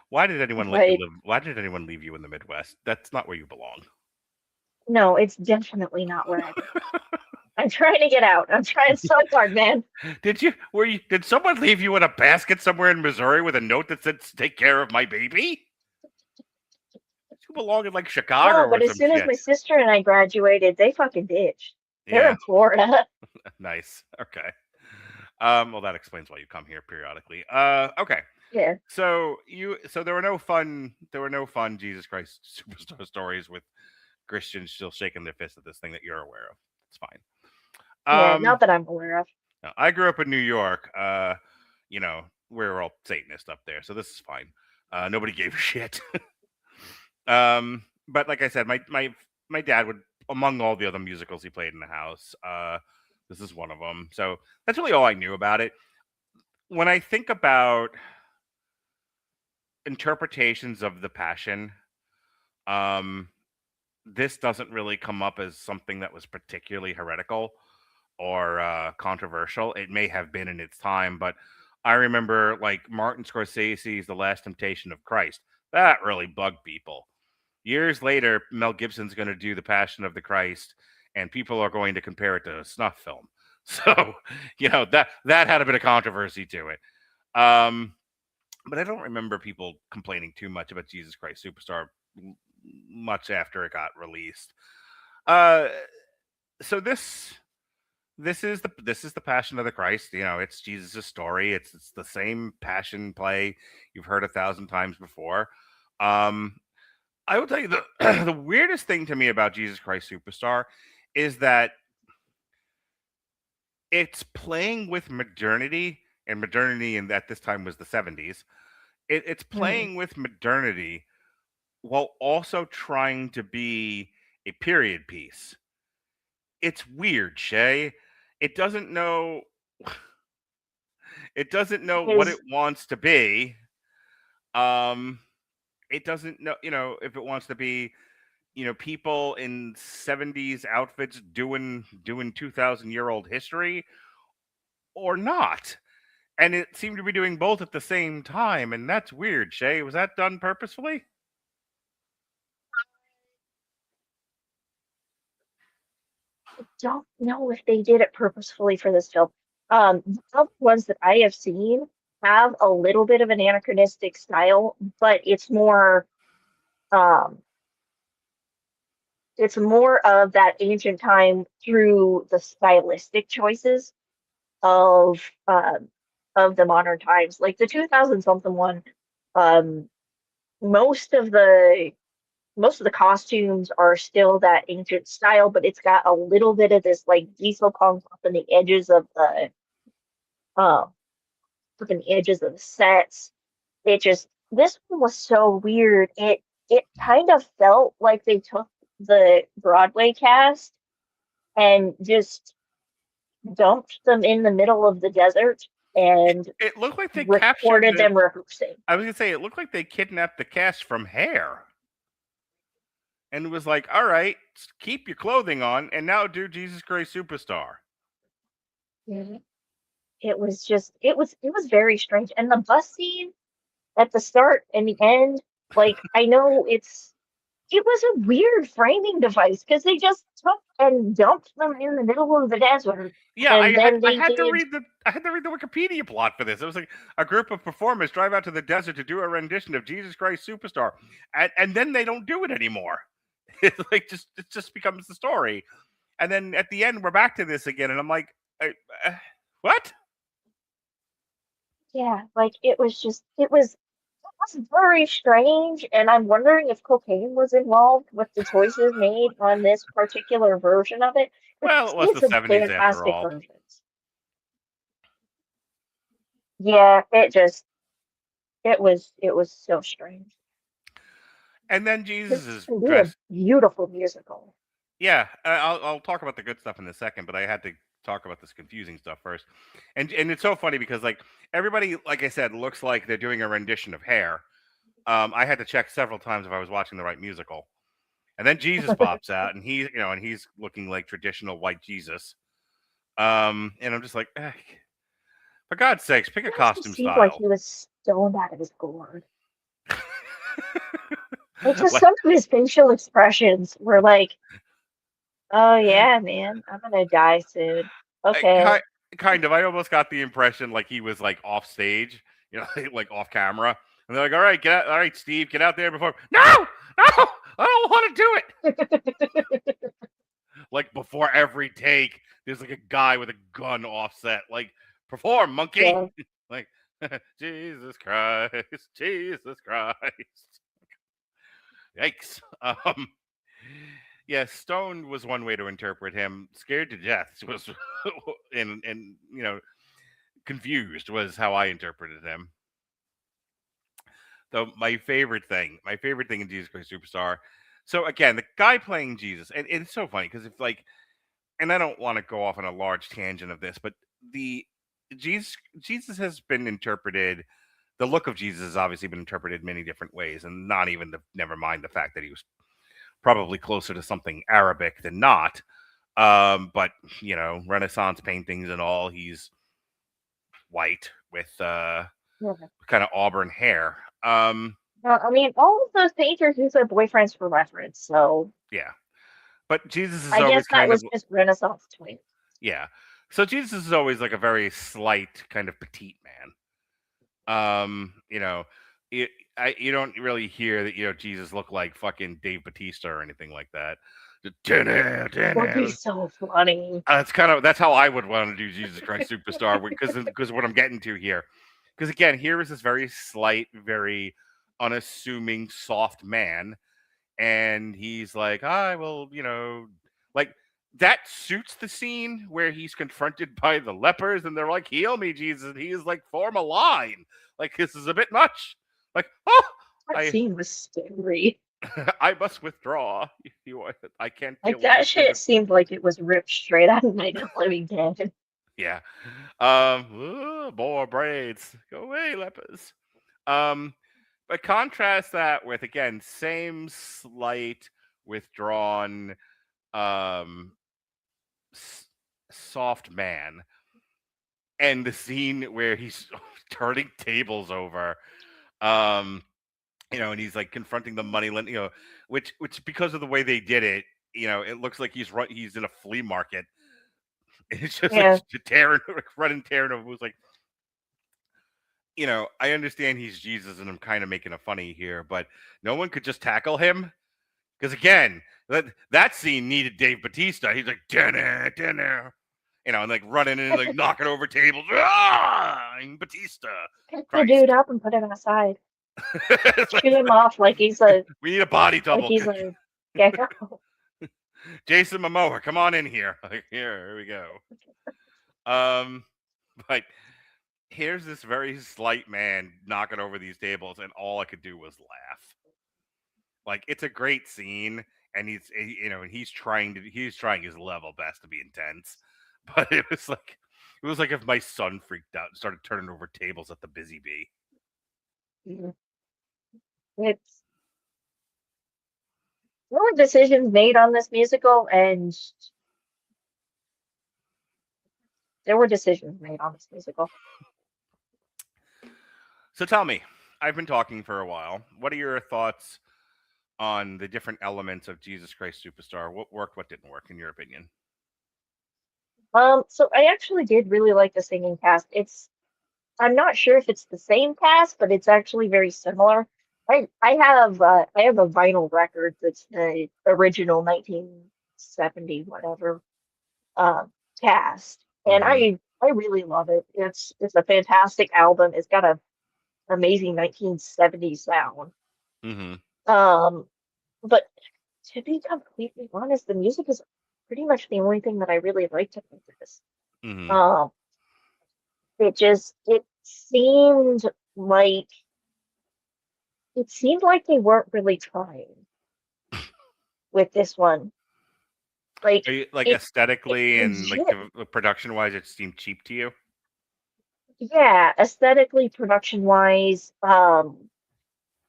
Why did anyone let you but live? Why did anyone leave you in the Midwest? That's not where you belong. no, it's definitely not where I belong. I'm trying to get out. I'm trying so hard, man. Did someone leave you in a basket somewhere in Missouri with a note that said, "Take care of my baby"? You belong in like Chicago No, or but as some soon as shit. my sister and I graduated, they fucking ditched. They're Yeah. in Florida. Nice. Okay. Well, that explains why you come here periodically. Okay. Yeah. So there were no fun Jesus Christ Superstar stories with Christians still shaking their fist at this thing that you're aware of. It's fine. Yeah, Um, not that I'm aware of. no, I grew up in New York. We're all Satanists up there, so this is fine. Nobody gave a shit. But like I said, my dad would, among all the other musicals he played in the house, this is one of them. So that's really all I knew about it. When I think about interpretations of the Passion, um, this doesn't really come up as something that was particularly heretical or controversial. It may have been in its time, but I remember like Martin Scorsese's The Last Temptation of Christ. That really bugged people. Years later, Mel Gibson's going to do The Passion of the Christ, and people are going to compare it to a snuff film. So, that had a bit of controversy to it. But I don't remember people complaining too much about Jesus Christ Superstar much after it got released. Uh, so this is the Passion of the Christ. It's Jesus' story. It's the same Passion play you've heard 1,000 times before. Um, I will tell you the the weirdest thing to me about Jesus Christ Superstar is that it's playing with modernity, and modernity and at this time was the 70s. It's Mhm. playing with modernity while also trying to be a period piece. It's weird, Shay. It doesn't know it doesn't know what it His wants to be. Um it doesn't know, if it wants to be, people in 70s outfits doing 2000-year-old history or not. And it seemed to be doing both at the same time, and that's weird, Shay. Was that done purposefully? don't know if they did it purposefully for this film. The other ones that I have seen have a little bit of an anachronistic style, but um, it's more of that ancient time through the stylistic choices of of the modern times. Like the 2000 something one, um, most of the most of the costumes are still that ancient style, but it's got a little bit of this like diesel punk up in the edges of the up in the edges of the sets. It just this one was so weird. It kind of felt like they took the Broadway cast and just dumped them in the middle of the desert It, and it looked like they captured recorded the. them rehearsing. I was gonna say it looked like they kidnapped the cast from Hair, and it was like, all right, keep your clothing on, and now do Jesus Christ Superstar. Mhm. It was just it was very strange. And the bus scene at the start and the end, like I know it was a weird framing device because they just took and dumped them in the middle of the desert, Yeah, and then I they had to did. read the Wikipedia plot for this. It was like a group of performers drive out to the desert to do a rendition of Jesus Christ Superstar, and then they don't do it anymore. It's like it just becomes the story, and then at the end we're back to this again, and I'm like, uh, what? Yeah, like it was very strange, and I'm wondering if cocaine was involved with the choices made on this particular version of it. But Well, I've it was seen the some '70s after fantastic all, versions. Yeah, it was so strange. and then This Jesus is can be a dressed. beautiful musical. Yeah, I'll talk about the good stuff in a second, but I had to talk about this confusing stuff first. And it's so funny because like everybody, like I said, looks like they're doing a rendition of Hair. I had to check several times if I was watching the right musical. And then Jesus pops out, and he's looking like traditional white Jesus. And I'm just like, for God's sakes, pick a It also costume seemed like style. he was stoned out of his gourd. Like just Like, some of his facial expressions were like, "Oh yeah, man, I'm gonna die soon." I, Okay. kind of. I almost got the impression like he was like off stage, like off camera. And they're like, "All right, get out. All right, Steve, get out there before." No, no, I don't want to do it. Like before every take, there's like a guy with a gun offset. Like, perform, monkey. Yeah. Like, Jesus Christ, Jesus Christ. Yikes. Yeah, stoned was one way to interpret him. Scared to death was, and confused was how I interpreted him. So my favorite thing in Jesus Christ Superstar. So again, the guy playing Jesus, and it's so funny because if like, and I don't want to go off on a large tangent of this, but the Jesus has been interpreted. The look of Jesus has obviously been interpreted many different ways, and not even the never mind the fact that he was probably closer to something Arabic than not. But Renaissance paintings and all, he's white with Yeah. kind of auburn hair. I mean, all of those painters use their boyfriends for reference, so Yeah, but Jesus is I always guess that kind of was just Renaissance twins. yeah. So Jesus is always like a very slight kind of petite man. Um, you know, it, you don't really hear that Jesus looked like fucking Dave Batista or anything like that. Would be so funny. That's how I would want to do Jesus Christ Superstar because what I'm getting to here. Because again, here is this very slight, very unassuming, soft man, and he's like, I will, like that suits the scene where he's confronted by the lepers and they're like, heal me, Jesus. And he is like, form a line. Like, this is a bit much. Like, oh, That I scene was scary. I must withdraw. If you want, I can't deal Like with that this kind shit of seemed like it was ripped straight out of Night of the Living Dead. yeah. More braids. Go away, lepers. Um, but contrast that with again, same slight, withdrawn, um, soft man, and the scene where he's turning tables over. Um, and he's like confronting the money lender, which because of the way they did it, it looks like he's in a flea market. It's just like Yeah. tearing over. Who's like, I understand he's Jesus and I'm kind of making a funny here, but no one could just tackle him. Because again, that scene needed Dave Bautista. He's like, dinner, and like running and like knocking over tables. And Bautista. Pick the Christ. dude up and put him aside. It's like, Shoot him off like he's a we need a body double. like he's a gecko. Jason Momoa, come on in here. Like, here we go. But here's this very slight man knocking over these tables, and all I could do was laugh. Like, it's a great scene, and he's trying his level best to be intense, but it was like if my son freaked out and started turning over tables at the Busy Bee. It's there were decisions made on this musical, and there were decisions made on this musical. So tell me, I've been talking for a while. What are your thoughts on the different elements of Jesus Christ Superstar? What worked, what didn't work, in your opinion? So I actually did really like the singing cast. I'm not sure if it's the same cast, but it's actually very similar. I have a vinyl record that's the original 1970 whatever cast, and Mhm. I really love it. It's a fantastic album. It's got a amazing 1970s sound. Mhm. But to be completely honest, the music is pretty much the only thing that I really liked about this. Mhm. Um, it like seemed like they weren't really trying with this one. Like Like it aesthetically and like legit, production wise, it seemed cheap to you. yeah, aesthetically, production wise,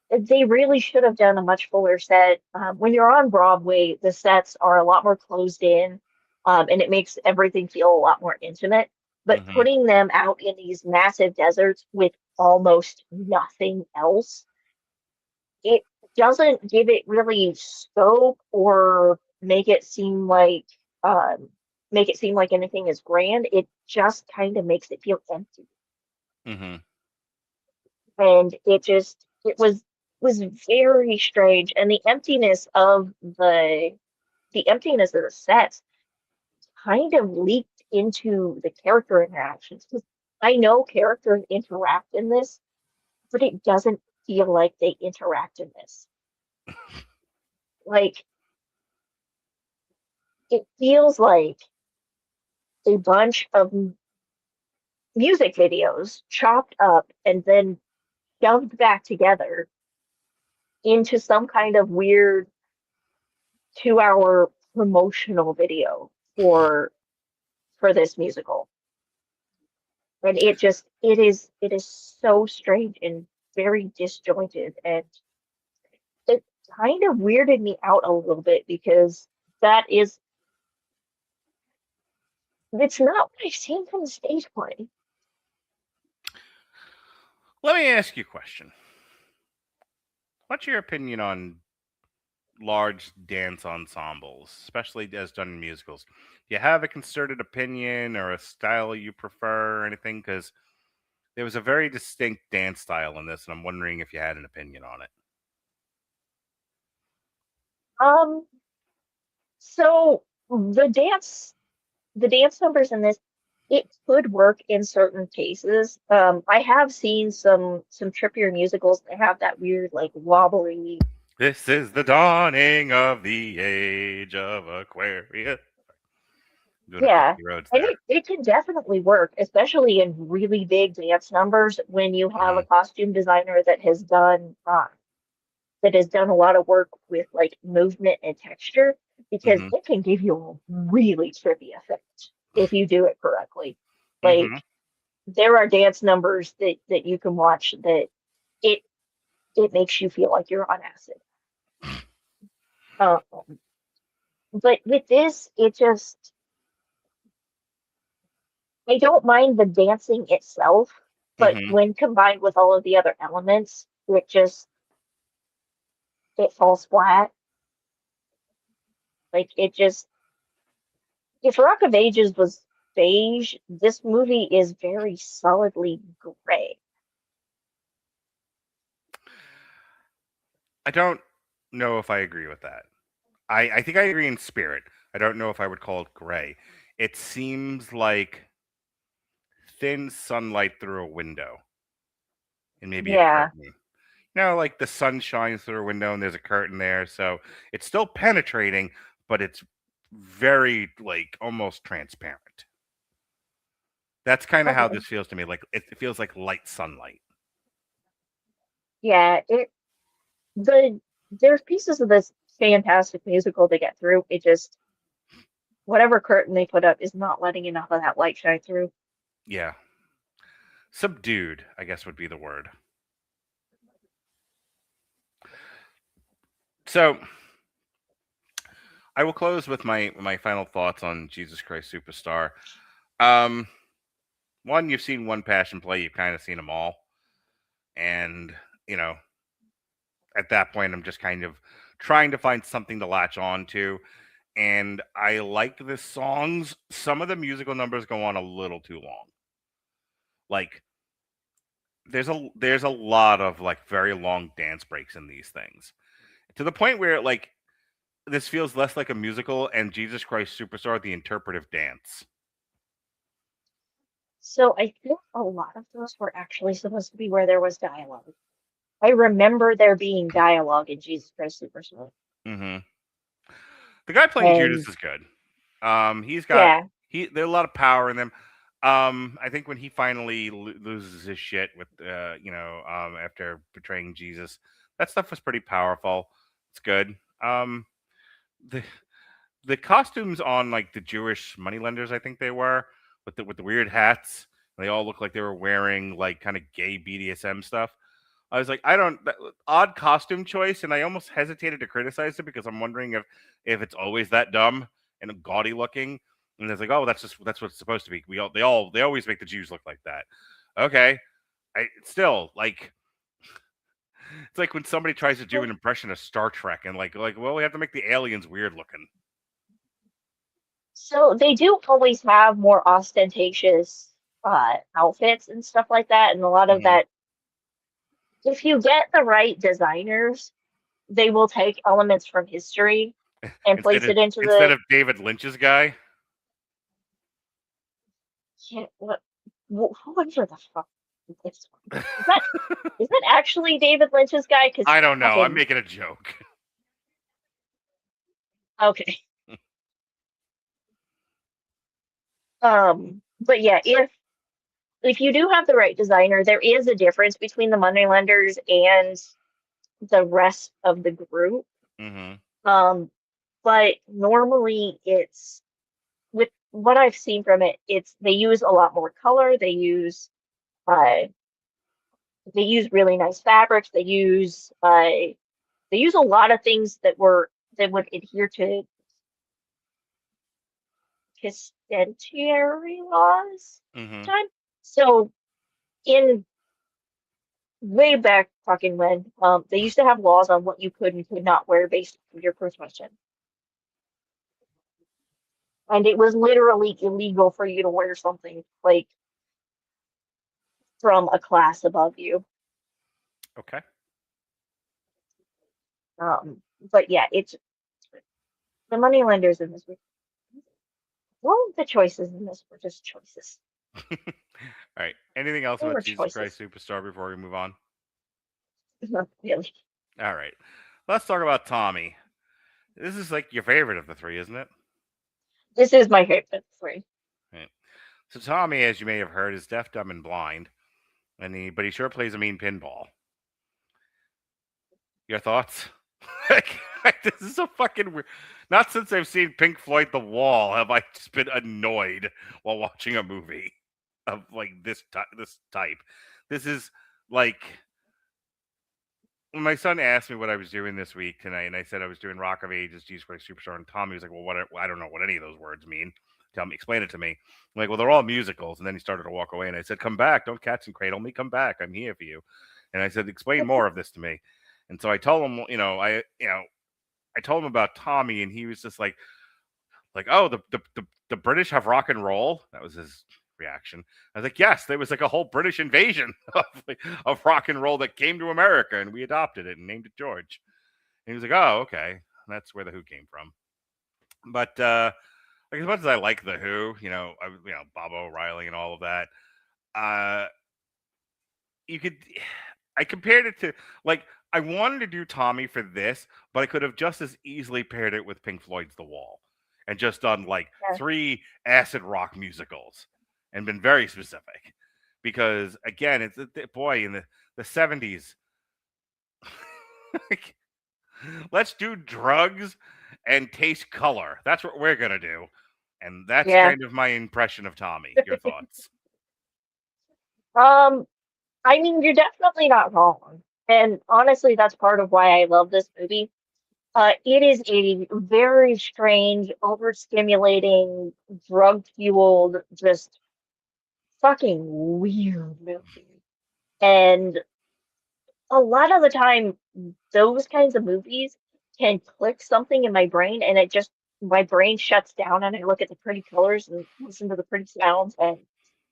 they really should have done a much fuller set. When you're on Broadway, the sets are a lot more closed in, and it makes everything feel a lot more intimate. But Mhm. putting them out in these massive deserts with almost nothing else, it doesn't give it really scope or make it seem like anything is grand. It just kind of makes it feel empty, Mhm. and it was very strange. And the emptiness of the sets kind of leaked into the character interactions, because I know characters interact in this, but it doesn't feel like they interact in this. Like it feels like a bunch of music videos chopped up and then shoved back together into some kind of weird 2 hour promotional video for this musical. And it is so strange and very disjointed, and it kind of weirded me out a little bit because that is it's not what I've seen from the stage play. Let me ask you a question. What's your opinion on large dance ensembles, especially as done in musicals? Do you have a concerted opinion or a style you prefer or anything? Because there was a very distinct dance style in this, and I'm wondering if you had an opinion on it. Um, so the dance numbers in this, it could work in certain cases. I have seen some trippier musicals that have that weird like wobbly This is the dawning of the age of Aquarius. Doing a Yeah, Country Roads and there. it can definitely work, especially in really big dance numbers when you have a Mhm. costume designer that has done a lot of work with like movement and texture, because Mhm. it can give you a really trippy effect if you do it correctly. Like Mhm. there are dance numbers that you can watch that it it makes you feel like you're on acid. Um, but with this, it just I don't mind the dancing itself, but Mhm. when combined with all of the other elements, it falls flat. Like it just if Rock of Ages was beige, this movie is very solidly gray. I don't know if I agree with that. I think I agree in spirit. I don't know if I would call it gray. It seems like thin sunlight through a window and maybe a Yeah. curtain. Like the sun shines through a window and there's a curtain there, so it's still penetrating, but it's very like almost transparent. That's kind of how Okay. this feels to me. Like it feels like light sunlight. Yeah, there's pieces of this fantastic musical to get through. It just whatever curtain they put up is not letting enough of that light shine through. Yeah, subdued, I guess would be the word. So I will close with my final thoughts on Jesus Christ Superstar. Um, One, you've seen one passion play, you've kind of seen them all, and you know at that point, I'm just kind of trying to find something to latch on to. And I like the songs. Some of the musical numbers go on a little too long. Like there's a lot of like very long dance breaks in these things. To the point where like this feels less like a musical and Jesus Christ Superstar the interpretive dance. So I think a lot of those were actually supposed to be where there was dialogue. I remember there being dialogue in Jesus Christ Superstar. Mhm. The guy playing And Judas is good. He's got yeah, he there's a lot of power in them. I think when he finally loses his shit with after betraying Jesus, that stuff was pretty powerful. It's good. The the costumes on like the Jewish moneylenders, I think they were with the weird hats. They all look like they were wearing like kind of gay BDSM stuff. I was like, I don't odd costume choice, and I almost hesitated to criticize it because I'm wondering if it's always that dumb and gaudy looking. And it's like, oh, that's what it's supposed to be. They always make the Jews look like that. Okay, I still like it's like when somebody tries to do so, an impression of Star Trek and like well, we have to make the aliens weird looking. so they do always have more ostentatious outfits and stuff like that, and a lot of Hmm. that. If you get the right designers, they will take elements from history and Instead place of it into instead the of David Lynch's guy, yeah, whatever the fuck is is that is that actually David Lynch's guy? Because I don't know. I'm fucking making a joke. okay. But yeah, if you do have the right designer, there is a difference between the moneylenders and the rest of the group. Hmm. Um, but normally it's with what I've seen from it, it's they use a lot more color. Uh they use really nice fabrics. They use a lot of things that would adhere to Pistentiary laws Hmm. time. So in way back fucking when, they used to have laws on what you could and could not wear based on your profession. And it was literally illegal for you to wear something like from a class above you. Okay. But yeah, it's the money lenders in this were all of the choices in this were just choices. All right. Anything else They about were Jesus Christ choices. Superstar before we move on? Not really. All right. Let's talk about Tommy. This is like your favorite of the three, isn't it? This is my favorite three. Right. So Tommy, as you may have heard, is deaf, dumb, and blind, but he sure plays a mean pinball. Your thoughts? This is so fucking weird. Not since I've seen Pink Floyd The Wall have I just been annoyed while watching a movie of like this type. This is like when my son asked me what I was doing this week tonight, and I said I was doing Rock of Ages, Jesus Christ Superstar, and Tommy was like, "Well, I don't know what any of those words mean. Tell me, explain it to me." I'm like, "Well, they're all musicals." And then he started to walk away, and I said, "Come back, don't catch and cradle me. Come back, I'm here for you." And I said, "Explain more of this to me." And so I told him, I told him about Tommy, and he was just like, "Oh, the British have rock and roll." That was his reaction. I was like, "Yes, there was like a whole British invasion of rock and roll that came to America, and we adopted it and named it George." And he was like, "Oh, okay, that's where the Who came from." But like as much as I like the Who, Bob O'Reilly and all of that, you could. I compared it to like I wanted to do Tommy for this, but I could have just as easily paired it with Pink Floyd's The Wall and just done like Yeah. 3 acid rock musicals and been very specific. Because again, it's boy in the 70s. Let's do drugs and taste color. That's what we're gonna do. And that's Yeah. kind of my impression of Tommy. Your thoughts? I mean, you're definitely not wrong. And honestly, that's part of why I love this movie. It is a very strange, overstimulating, drug-fueled, just fucking weird movie. And a lot of the time, those kinds of movies can click something in my brain, and my brain shuts down, and I look at the pretty colors and listen to the pretty sounds, and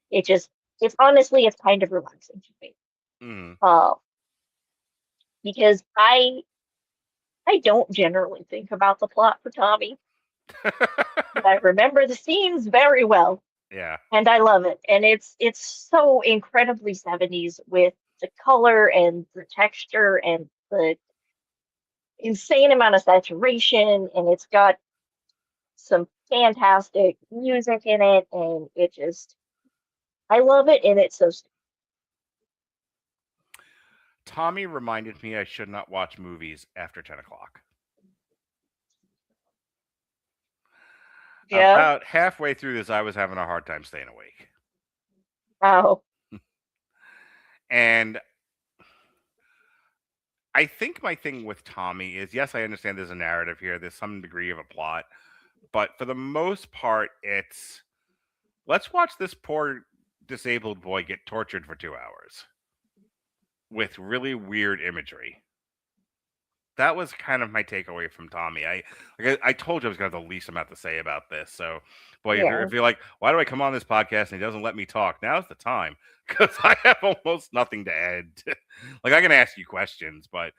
it just, it's honestly, it's kind of relaxing to me. Mm. Uh, because I don't generally think about the plot for Tommy, but I remember the scenes very well, Yeah. and I love it. And it's so incredibly 70s with the color and the texture and the insane amount of saturation, and it's got some fantastic music in it, and I love it, and it's so Tommy reminded me I should not watch movies after 10 o'clock. yeah. About halfway through this, I was having a hard time staying awake. Wow. And I think my thing with Tommy is, yes, I understand there's a narrative here, there's some degree of a plot, but for the most part, it's let's watch this poor disabled boy get tortured for 2 hours with really weird imagery. That was kind of my takeaway from Tommy. I told you I was going to have the least amount to say about this. So, boy, Yeah. if you're like, why do I come on this podcast and he doesn't let me talk? Now's the time because I have almost nothing to add. Like I can ask you questions, but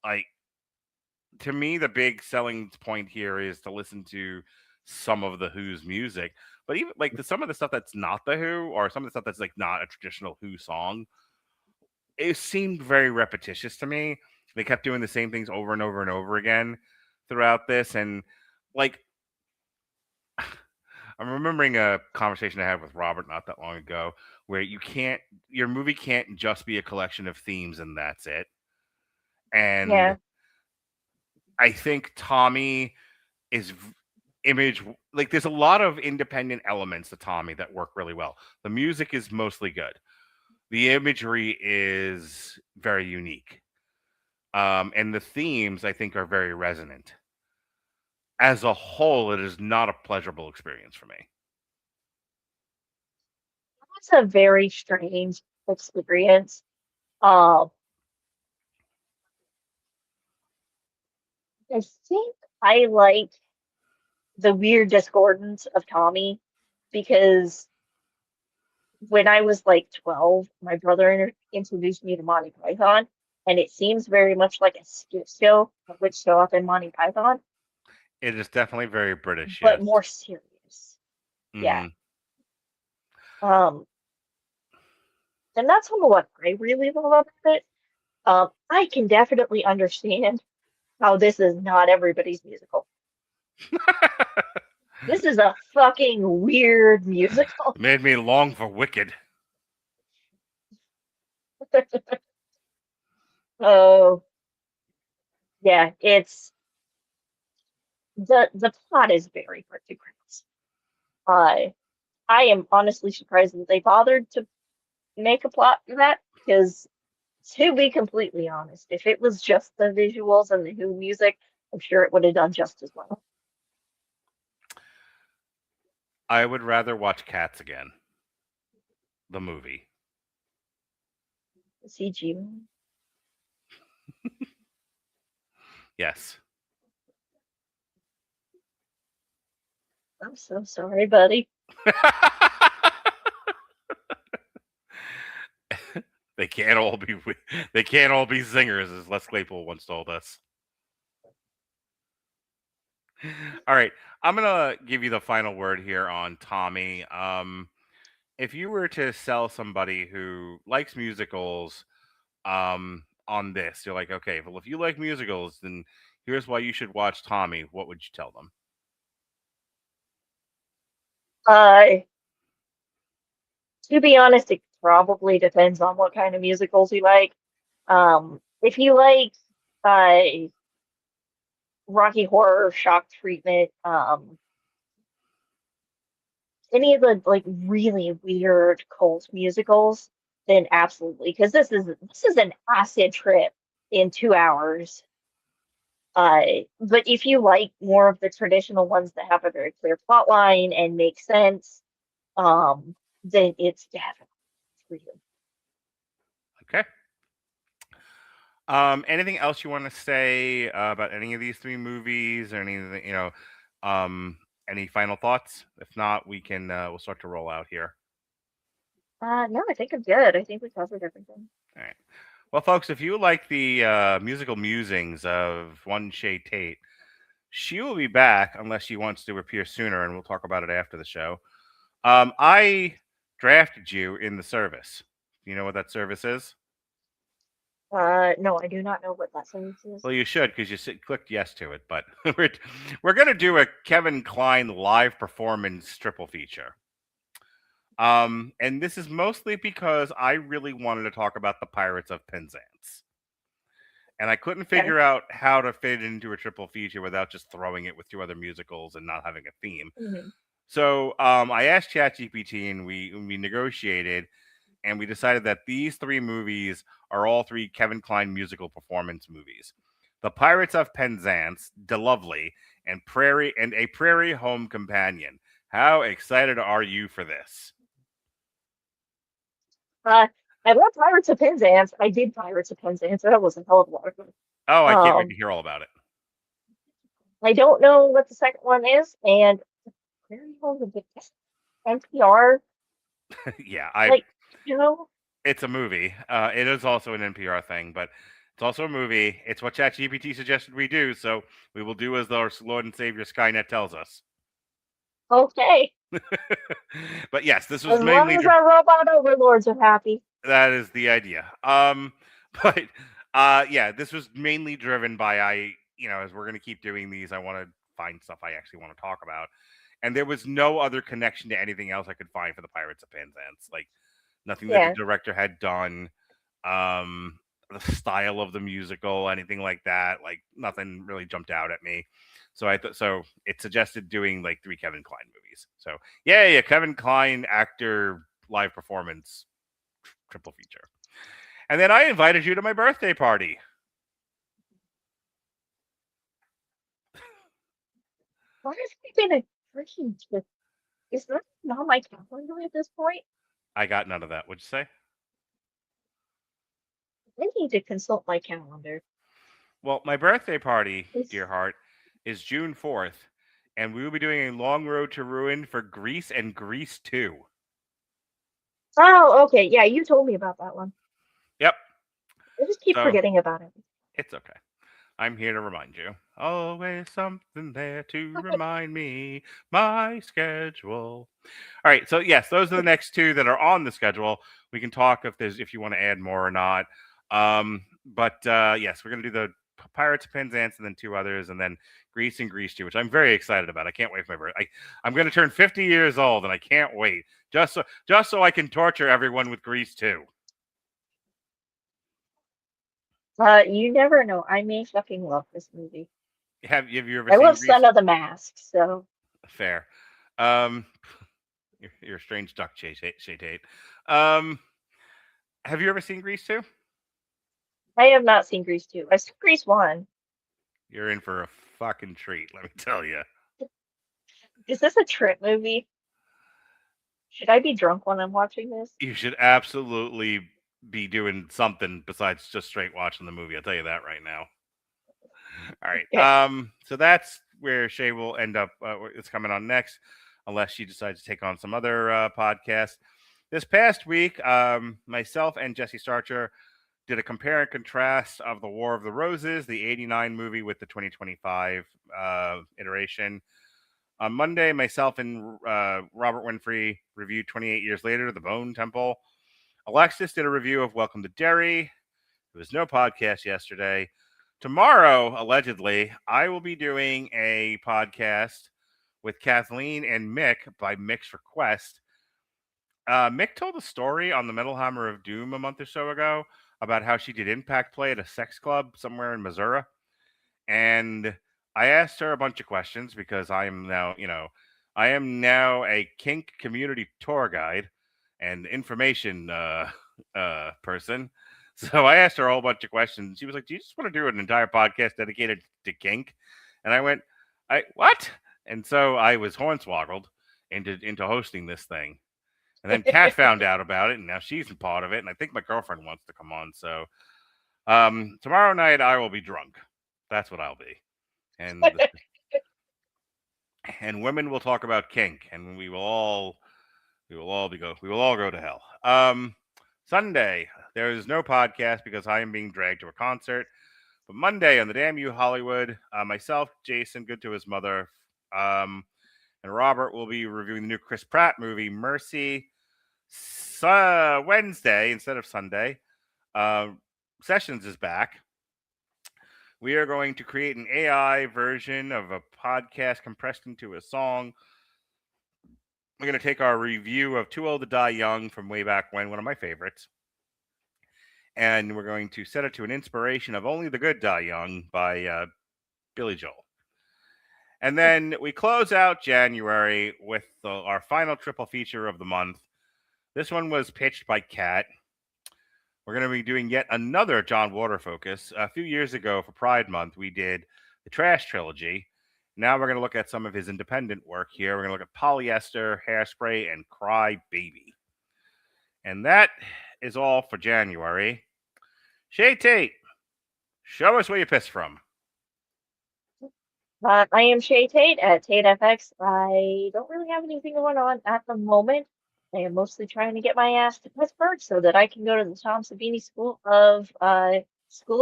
like to me, the big selling point here is to listen to some of the Who's music. But even like some of the stuff that's not the Who, or some of the stuff that's like not a traditional Who song, it seemed very repetitious to me. They kept doing the same things over and over and over again throughout this. And like, I'm remembering a conversation I had with Robert not that long ago where your movie can't just be a collection of themes and that's it. And Yeah. I think Tommy is image, like, there's a lot of independent elements to Tommy that work really well. The music is mostly good, the imagery is very unique. And the themes, I think, are very resonant. As a whole, it is not a pleasurable experience for me. It's a very strange experience. Um, I think I like the weird discordance of Tommy because when I was like 12, my brother introduced me to Monty Python, and it seems very much like a skit show that would show up in Monty Python, It is definitely very British, but yes. more serious. Yeah. Um, and that's some of what I really love about it. I can definitely understand how this is not everybody's musical. This is a fucking weird musical. It made me long for Wicked. Oh, yeah, it's the plot is very hard to grasp. I am honestly surprised that they bothered to make a plot for that, because to be completely honest, if it was just the visuals and the Who music, I'm sure it would have done just as well. I would rather watch Cats again. The movie. The CG. Yes. I'm so sorry, buddy. They can't all be singers, as Les Claypool once told us. All right, I'm gonna give you the final word here on Tommy. If you were to sell somebody who likes musicals, on this, you're like, okay, well, if you like musicals, then here's why you should watch Tommy. What would you tell them? To be honest, it probably depends on what kind of musicals you like. If you like Rocky Horror, Shock Treatment, any of the like really weird cult musicals, then absolutely, because this is an acid trip in 2 hours. But if you like more of the traditional ones that have a very clear plot line and make sense, then it's definitely for you. Okay. Anything else you want to say about any of these three movies, or anything, any final thoughts? If not, we can we'll start to roll out here. No, I think I'm good. I think we covered everything. All right. Well, folks, if you like the musical musings of one Chae Tate, she will be back unless she wants to appear sooner, and we'll talk about it after the show. I drafted you in the service. Do you know what that service is? No, I do not know what that sentence is. Well, you should, because you clicked yes to it. But we're going to do a Kevin Kline live performance triple feature. And this is mostly because I really wanted to talk about the Pirates of Penzance. And I couldn't figure out how to fit it into a triple feature without just throwing it with two other musicals and not having a theme. Mm-hmm. So I asked ChatGPT, and we negotiated, and we decided that these three movies are all three Kevin Kline musical performance movies: The Pirates of Penzance, De Lovely, and A Prairie Home Companion. How excited are you for this? I love Pirates of Penzance. I did Pirates of Penzance. That was a hell of a lot of fun. Oh, I can't wait to hear all about it. I don't know what the second one is, and Prairie Home is NPR. Yeah, it's a movie. It is also an NPR thing, but it's also a movie. It's what ChatGPT suggested we do, so we will do as our Lord and Savior Skynet tells us. Okay. But yes, this was as mainly long as our robot overlords are happy. That is the idea. But yeah, this was mainly driven by as we're gonna keep doing these, I want to find stuff I actually want to talk about, and there was no other connection to anything else I could find for the Pirates of Penzance. Like nothing that the director had done, the style of the musical, anything like that. Like nothing really jumped out at me. So it suggested doing like three Kevin Kline movies. So yeah, Kevin Kline actor live performance triple feature. And then I invited you to my birthday party. Why has it been a freaking trip? Is that not my calendar at this point? I got none of that. What'd you say? I need to consult my calendar. Well, my birthday party, dear heart, is June 4th, and we will be doing a long road to ruin for Grease and Grease 2. Oh, okay. Yeah, you told me about that one. Yep. I just keep forgetting about it. It's okay. I'm here to remind you. Always something there to remind me. My schedule. All right. So yes, those are the next two that are on the schedule. We can talk if you want to add more or not. But yes, we're gonna do the Pirates of Penzance, and then 2 others, and then Grease and Grease 2, which I'm very excited about. I can't wait for my birthday. I'm going to turn 50 years old, and I can't wait just so I can torture everyone with Grease 2. You never know. I may fucking love this movie. Have you ever I seen love Grease? Son of the Mask, so Fair. You're a strange duck, Chae Tate. Have you ever seen Grease 2? I have not seen Grease 2. I've seen Grease 1. You're in for a fucking treat, let me tell you. Is this a trip movie? Should I be drunk when I'm watching this? You should absolutely be doing something besides just straight watching the movie. I'll tell you that right now. All right. Okay. So that's where Chae will end up. It's coming on next, unless she decides to take on some other podcast. This past week, myself and Jesse Starcher did a compare and contrast of The War of the Roses, the 89 movie with the 2025 iteration. On Monday, myself and Robert Winfrey reviewed 28 Years Later, The Bone Temple. Alexis did a review of Welcome to Derry. There was no podcast yesterday. Tomorrow, allegedly, I will be doing a podcast with Kathleen and Mick by Mick's request. Mick told a story on the Metal Hammer of Doom a month or so ago about how she did impact play at a sex club somewhere in Missouri. And I asked her a bunch of questions because I am now a kink community tour guide and information person. So I asked her a whole bunch of questions. She was like, "Do you just want to do an entire podcast dedicated to kink?" And I went, what?" And so I was hornswoggled into hosting this thing. And then Kat found out about it, and now she's a part of it. And I think my girlfriend wants to come on. So tomorrow night I will be drunk. That's what I'll be. And and women will talk about kink, and we will all go to hell. Sunday, there is no podcast because I am being dragged to a concert. But Monday on the Damn You Hollywood, myself, Jason, good to his mother, and Robert will be reviewing the new Chris Pratt movie, Mercy. Wednesday instead of Sunday. Sessions is back. We are going to create an AI version of a podcast compressed into a song. We're going to take our review of Too Old to Die Young from way back when, one of my favorites, and we're going to set it to an inspiration of Only the Good Die Young by Billy Joel. And then we close out January with our final triple feature of the month. This one was pitched by Kat. We're going to be doing yet another John Water focus. A few years ago for Pride Month, we did the Trash Trilogy. Now we're going to look at some of his independent work here. We're going to look at Polyester, Hairspray, and Cry Baby. And that is all for January. Chae Tate, show us where you pissed from. I am Chae Tate at TateFX. I don't really have anything going on at the moment. I am mostly trying to get my ass to Pittsburgh so that I can go to the Tom Savini School of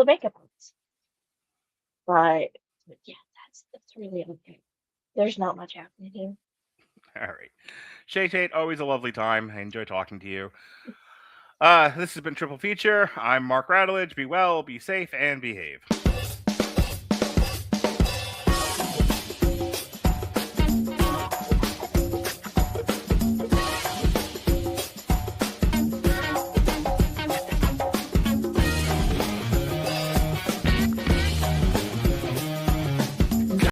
Makeup Arts. But yeah, that's really okay. There's not much happening here. All right. Chae Tate, always a lovely time. I enjoy talking to you. This has been Triple Feature. I'm Mark Radulich. Be well, be safe, and behave.